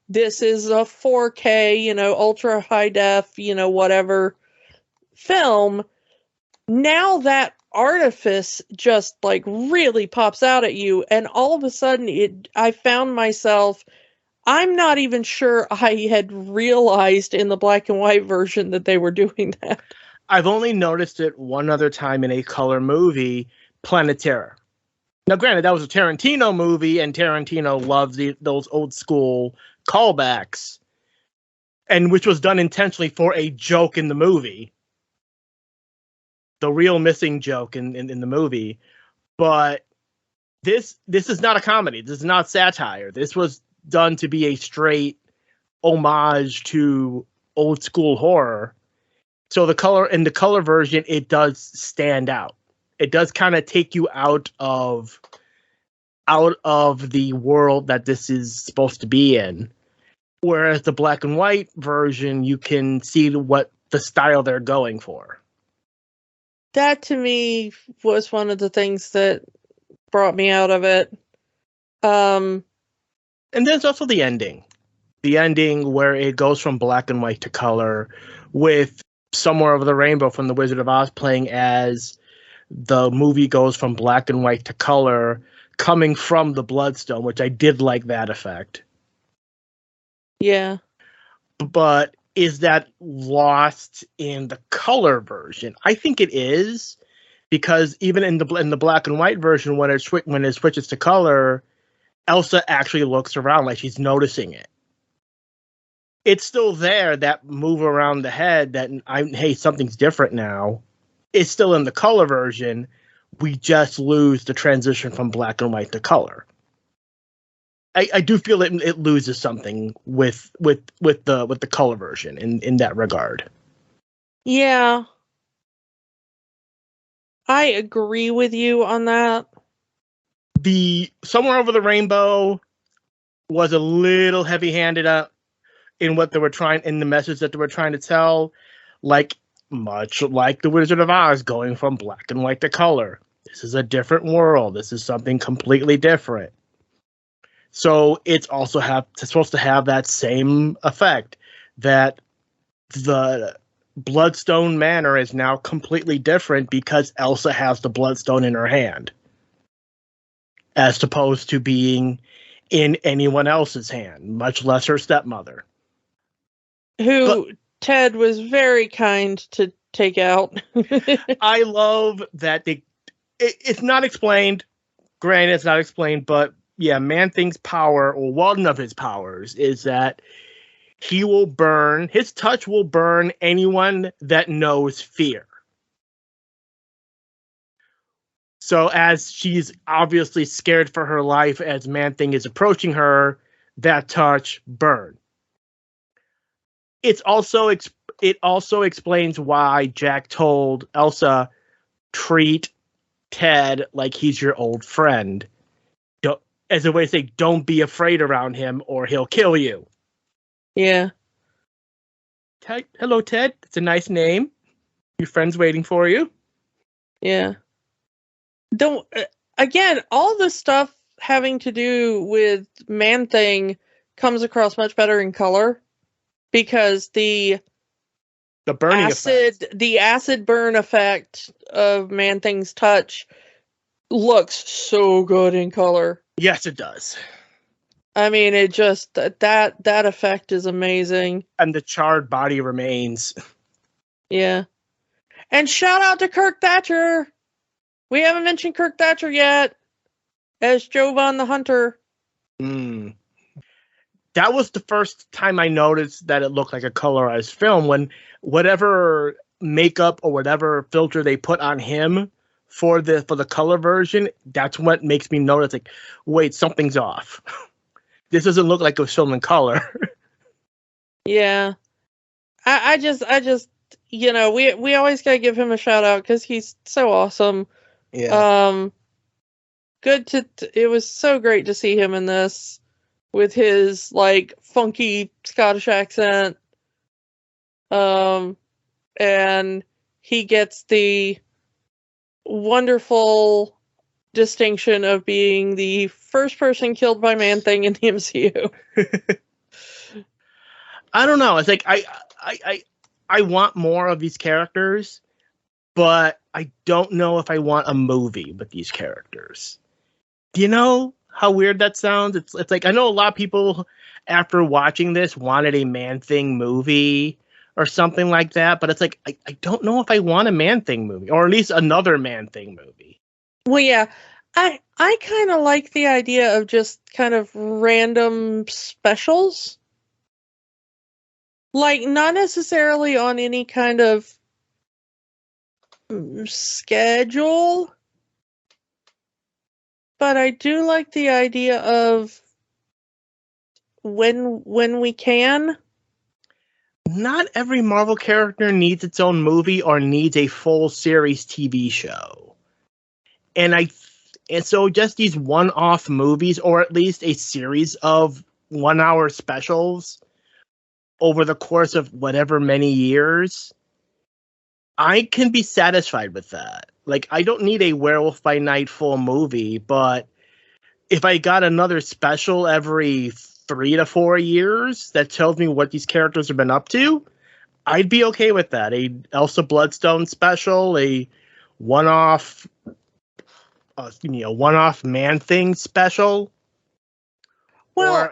this is a 4K, ultra high def, whatever film, now that artifice just like really pops out at you, and all of a sudden I found myself, I'm not even sure I had realized in the black and white version that they were doing that. I've only noticed it one other time in a color movie, Planet Terror. Now, granted, that was a Tarantino movie, and Tarantino loves those old school callbacks, and which was done intentionally for a joke in the movie. The real missing joke in the movie. But this is not a comedy. This is not satire. This was done to be a straight homage to old school horror. So the color version, it does stand out. It does kind of take you out of the world that this is supposed to be in. Whereas the black and white version, you can see what the style they're going for. That to me was one of the things that brought me out of it. And there's also the ending. The ending where it goes from black and white to color, with Somewhere Over the Rainbow from The Wizard of Oz playing as the movie goes from black and white to color, coming from the Bloodstone, which I did like that effect. Yeah. But is that lost in the color version? I think it is, because even in the black and white version, when it switches to color, Elsa actually looks around like she's noticing it. It's still there, that move around the head, that hey, something's different now. It's still in the color version. We just lose the transition from black and white to color. I do feel it loses something with the color version in that regard. Yeah. I agree with you on that. The Somewhere Over the Rainbow was a little heavy-handed in what they were trying, in the message that they were trying to tell, much like The Wizard of Oz going from black and white to color. This is a different world. This is something completely different. So it's also supposed to have that same effect, that the Bloodstone Manor is now completely different because Elsa has the Bloodstone in her hand, as opposed to being in anyone else's hand, much less her stepmother. Ted was very kind to take out. I love that it's not explained. Granted, it's not explained, but yeah, Man-Thing's power, or one of his powers, is that his touch will burn anyone that knows fear. So as she's obviously scared for her life as Man-Thing is approaching her, that touch burn. It also explains why Jack told Elsa, treat Ted like he's your old friend, as a way to say, don't be afraid around him or he'll kill you. Yeah. Hello, Ted. It's a nice name. Your friend's waiting for you. Yeah. Again, all the stuff having to do with Man-Thing comes across much better in color, because the burning effect, the acid burn effect of Man-Thing's touch looks so good in color. Yes, it does. I mean, it just, that effect is amazing. And the charred body remains. Yeah. And shout out to Kirk Thatcher. We haven't mentioned Kirk Thatcher yet as Jovan the Hunter. That was the first time I noticed that it looked like a colorized film, when whatever makeup or whatever filter they put on him for the color version, that's what makes me notice, like, wait, something's off. This doesn't look like it was filmed in color. Yeah. I just, we always gotta give him a shout out because he's so awesome. Yeah. It was so great to see him in this with his funky Scottish accent. And he gets the wonderful distinction of being the first person killed by Man-Thing in the MCU. I don't know. It's like I want more of these characters, but I don't know if I want a movie with these characters. Do you know how weird that sounds? It's like I know a lot of people after watching this wanted a Man-Thing movie or something like that, but it's like I don't know if I want a Man-Thing movie, or at least another Man-Thing movie. Well, yeah, I kind of like the idea of just kind of random specials. Like, not necessarily on any kind of schedule, but I do like the idea of when we can. Not every Marvel character needs its own movie or needs a full series TV show. And so just these one-off movies, or at least a series of 1 hour specials over the course of whatever many years, I can be satisfied with that. Like, I don't need a Werewolf by Night full movie, but if I got another special every 3 to 4 years that tells me what these characters have been up to, I'd be okay with that. A Elsa Bloodstone special, a one-off Man-Thing special. Well,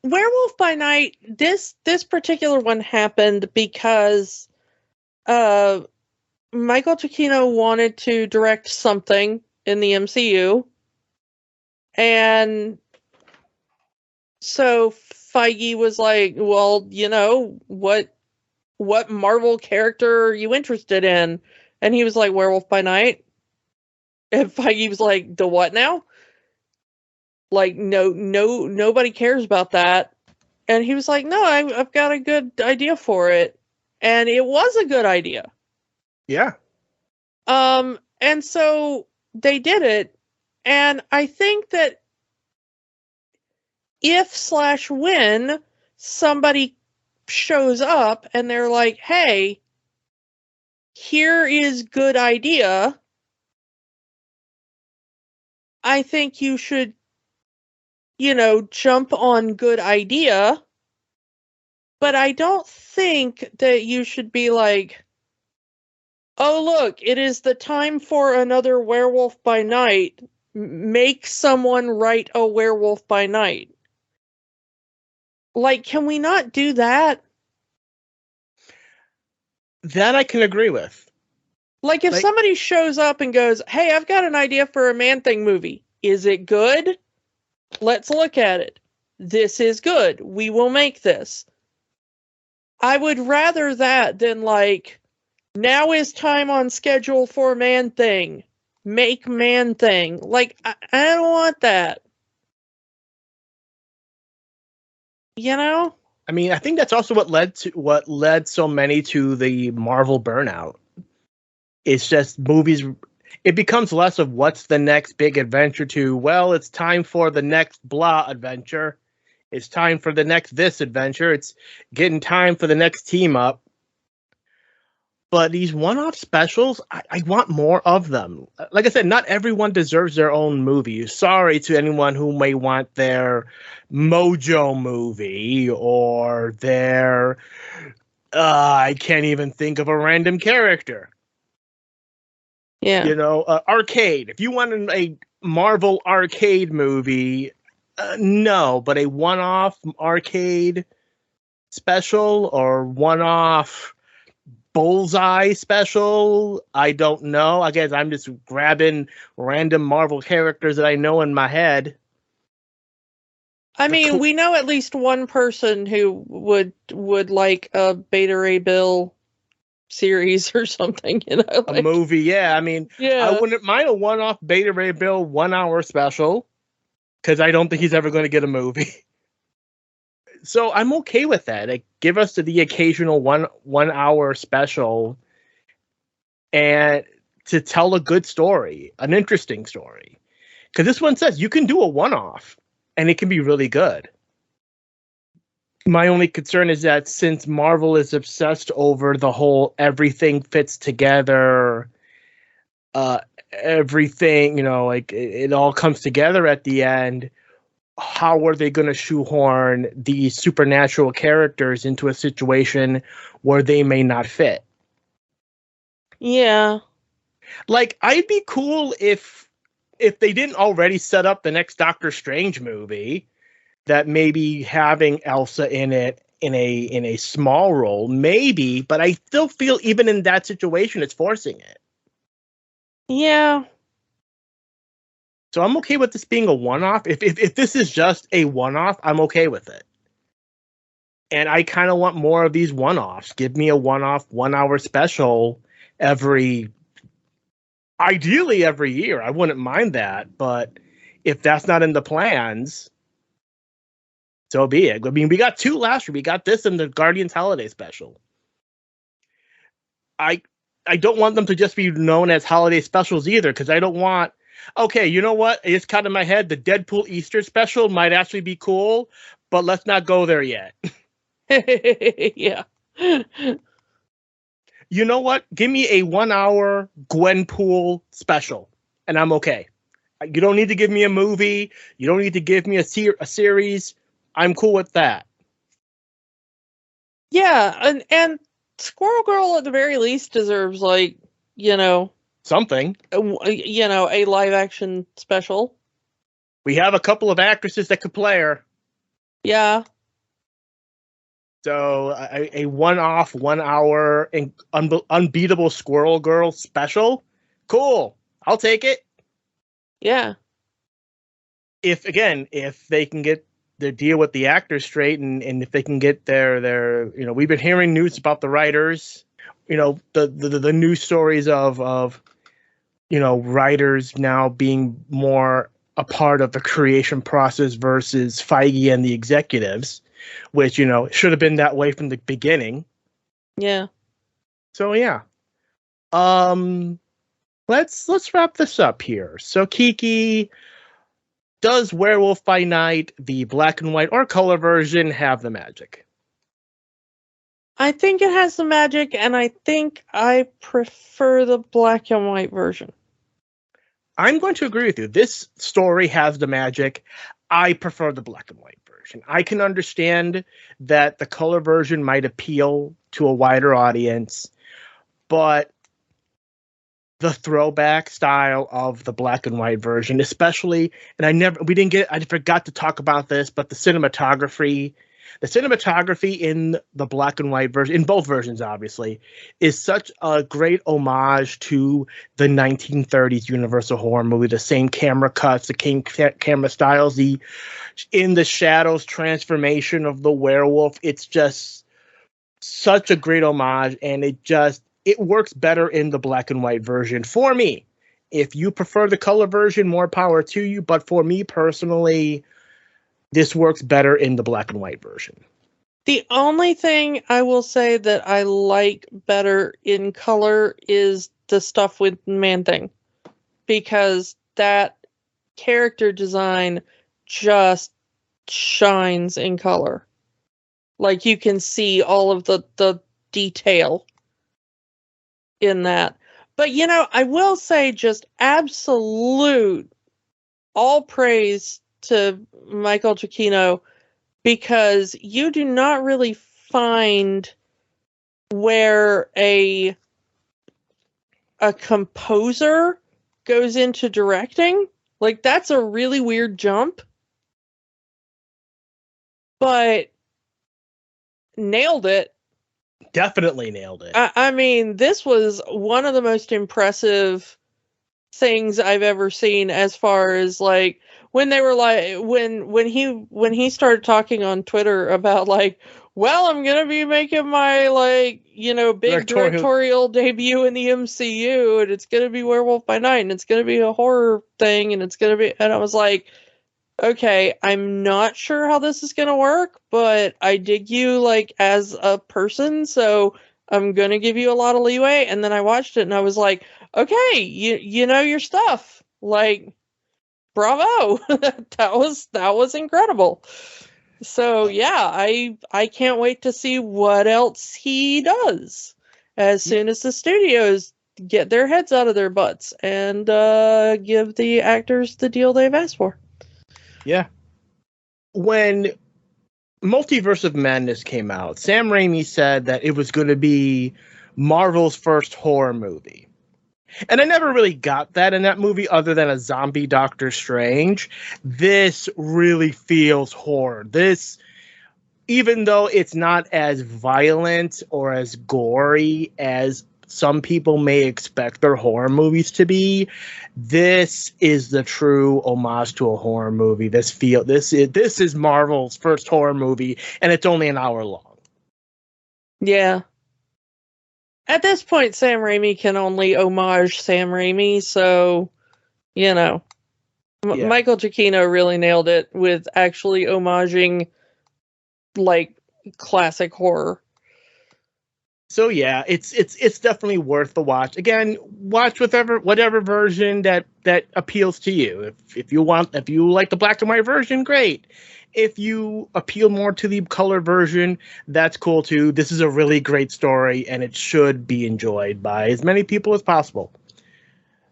Werewolf by Night, this particular one happened because Michael Giacchino wanted to direct something in the MCU, and so Feige was like, well, you know, what Marvel character are you interested in? And he was like, Werewolf by Night. And Feige was like, the what now? Like, nobody cares about that. And he was like, no, I've got a good idea for it. And it was a good idea. Yeah. And so they did it. And I think that if/when somebody shows up and they're like, hey, here is good idea, I think you should, jump on good idea. But I don't think that you should be like, oh, look, it is the time for another Werewolf by Night. Make someone write a Werewolf by Night. Like, can we not do that? That I can agree with. Like, if somebody shows up and goes, hey, I've got an idea for a Man-Thing movie. Is it good? Let's look at it. This is good. We will make this. I would rather that than, like, now is time on schedule for Man-Thing. Make Man-Thing. Like, I don't want that. You know? I mean, I think that's also what led so many to the Marvel burnout. It's just movies. It becomes less of what's the next big adventure to, well, it's time for the next blah adventure. It's time for the next this adventure. It's getting time for the next team up. But these one-off specials, I want more of them. Like I said, not everyone deserves their own movie. Sorry to anyone who may want their Mojo movie or their... I can't even think of a random character. Yeah. Arcade. If you want a Marvel arcade movie, no. But a one-off arcade special or one-off... Bullseye special, I don't know. I guess I'm just grabbing random Marvel characters that I know in my head. I mean, we know at least one person who would like a Beta Ray Bill series or something, like, a movie, yeah. I mean, yeah. I wouldn't mind a one-off Beta Ray Bill 1 hour special, because I don't think he's ever going to get a movie. So I'm okay with that. Like, give us the occasional one hour special, and to tell a good story, an interesting story. Because this one says you can do a one-off, and it can be really good. My only concern is that since Marvel is obsessed over the whole everything fits together, uh, everything, like it all comes together at the end, how are they going to shoehorn these supernatural characters into a situation where they may not fit? Yeah. Like, I'd be cool if they didn't already set up the next Doctor Strange movie, that maybe having Elsa in it in a small role, maybe, but I still feel even in that situation it's forcing it. Yeah. So I'm okay with this being a one-off. If this is just a one-off, I'm okay with it. And I kind of want more of these one-offs. Give me a one-off 1-hour special ideally every year. I wouldn't mind that, but if that's not in the plans, so be it. I mean, we got 2 last year. We got this and the Guardians Holiday Special. I don't want them to just be known as holiday specials either, because I don't want. Okay, you know what? It's kind of in my head. The Deadpool Easter special might actually be cool, but let's not go there yet. Yeah. You know what? Give me a 1-hour Gwenpool special, and I'm okay. You don't need to give me a movie. You don't need to give me a series. I'm cool with that. Yeah, and Squirrel Girl at the very least deserves, like, Something. A live action special. We have a couple of actresses that could play her. Yeah. So a one-off 1-hour unbeatable Squirrel Girl special. Cool. I'll take it. Yeah. If they can get their deal with the actors straight, and if they can get their we've been hearing news about the writers, the news stories of writers now being more a part of the creation process versus Feige and the executives, which should have been that way from the beginning. Yeah. So yeah. Let's wrap this up here. So Kiki, does Werewolf by Night, the black and white or color version, have the magic? I think it has the magic, and I think I prefer the black and white version. I'm going to agree with you. This story has the magic. I prefer the black and white version. I can understand that the color version might appeal to a wider audience, but the throwback style of the black and white version, especially, and I forgot to talk about this, but the cinematography in the black and white version, in both versions, obviously, is such a great homage to the 1930s Universal horror movie. The same camera cuts, the same camera styles, the in the shadows transformation of the werewolf. It's just such a great homage, and it works better in the black and white version for me. If you prefer the color version, more power to you. But for me personally, this works better in the black and white version. The only thing I will say that I like better in color is the stuff with Man-Thing, because that character design just shines in color. Like, you can see all of the detail in that. But I will say, just absolute all praise to Michael Giacchino, because you do not really find where a composer goes into directing. Like, that's a really weird jump, but nailed it. Definitely nailed it. I mean, this was one of the most impressive things I've ever seen, as far as, like, when they were like, when he started talking on Twitter about, like, well, I'm gonna be making my, like, big directorial debut in the MCU, and it's gonna be Werewolf by Night, and it's gonna be a horror thing, and I was like, okay, I'm not sure how this is gonna work, but I dig you, like, as a person, so I'm gonna give you a lot of leeway. And then I watched it, and I was like, okay, you know your stuff. Like, bravo. That was incredible. So yeah, I can't wait to see what else he does as soon as the studios get their heads out of their butts and give the actors the deal they've asked for. Yeah. When Multiverse of Madness came out, Sam Raimi said that it was going to be Marvel's first horror movie. And I never really got that in that movie other than a zombie Doctor Strange. This really feels horror. This, even though it's not as violent or as gory as some people may expect their horror movies to be, this is the true homage to a horror movie. This is Marvel's first horror movie, and it's only an hour long. Yeah. At this point, Sam Raimi can only homage Sam Raimi, so, you know. Yeah. Michael Giacchino really nailed it with actually homaging, like, classic horror. So yeah, it's definitely worth the watch. Again, watch whatever version that appeals to you. If you like the black and white version, great. If you appeal more to the color version, that's cool too. This is a really great story, and it should be enjoyed by as many people as possible.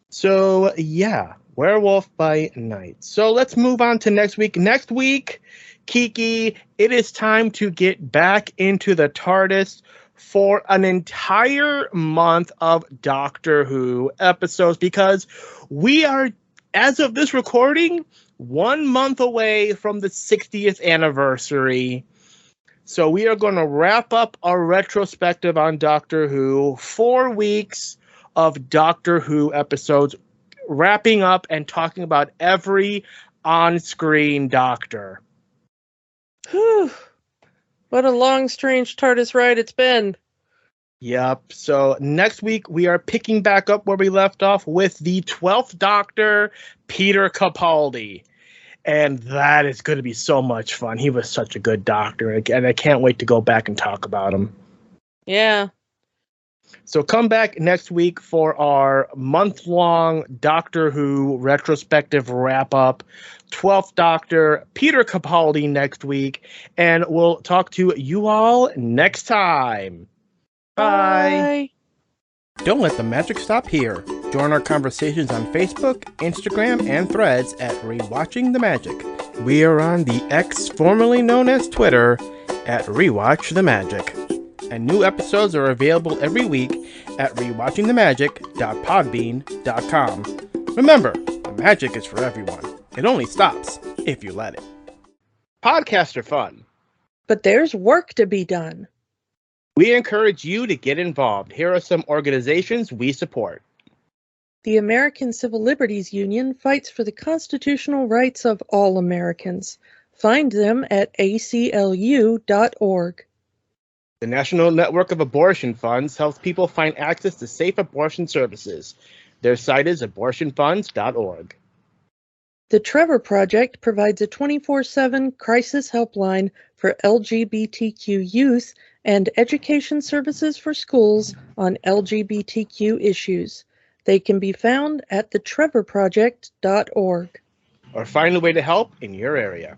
So yeah, Werewolf by Night. So let's move on to next week. Next week, Kiki, it is time to get back into the TARDIS for an entire month of Doctor Who episodes, because we are, as of this recording, 1 month away from the 60th anniversary. So we are going to wrap up our retrospective on Doctor Who, 4 weeks of Doctor Who episodes, wrapping up and talking about every on-screen Doctor. Whew. What a long, strange TARDIS ride it's been. Yep. So next week we are picking back up where we left off with the 12th Doctor, Peter Capaldi. And that is going to be so much fun. He was such a good Doctor, and I can't wait to go back and talk about him. Yeah. So come back next week for our month-long Doctor Who retrospective wrap-up. 12th Doctor, Peter Capaldi next week. And we'll talk to you all next time. Bye. Don't let the magic stop here. Join our conversations on Facebook, Instagram, and Threads at Rewatching the Magic. We are on the X formerly known as Twitter at Rewatch the Magic. And new episodes are available every week at rewatchingthemagic.podbean.com. Remember, the magic is for everyone. It only stops if you let it. Podcasts are fun, but there's work to be done. We encourage you to get involved. Here are some organizations we support. The American Civil Liberties Union fights for the constitutional rights of all Americans. Find them at aclu.org. The National Network of Abortion Funds helps people find access to safe abortion services. Their site is abortionfunds.org. The Trevor Project provides a 24/7 crisis helpline for LGBTQ youth and education services for schools on LGBTQ issues. They can be found at thetrevorproject.org. Or find a way to help in your area.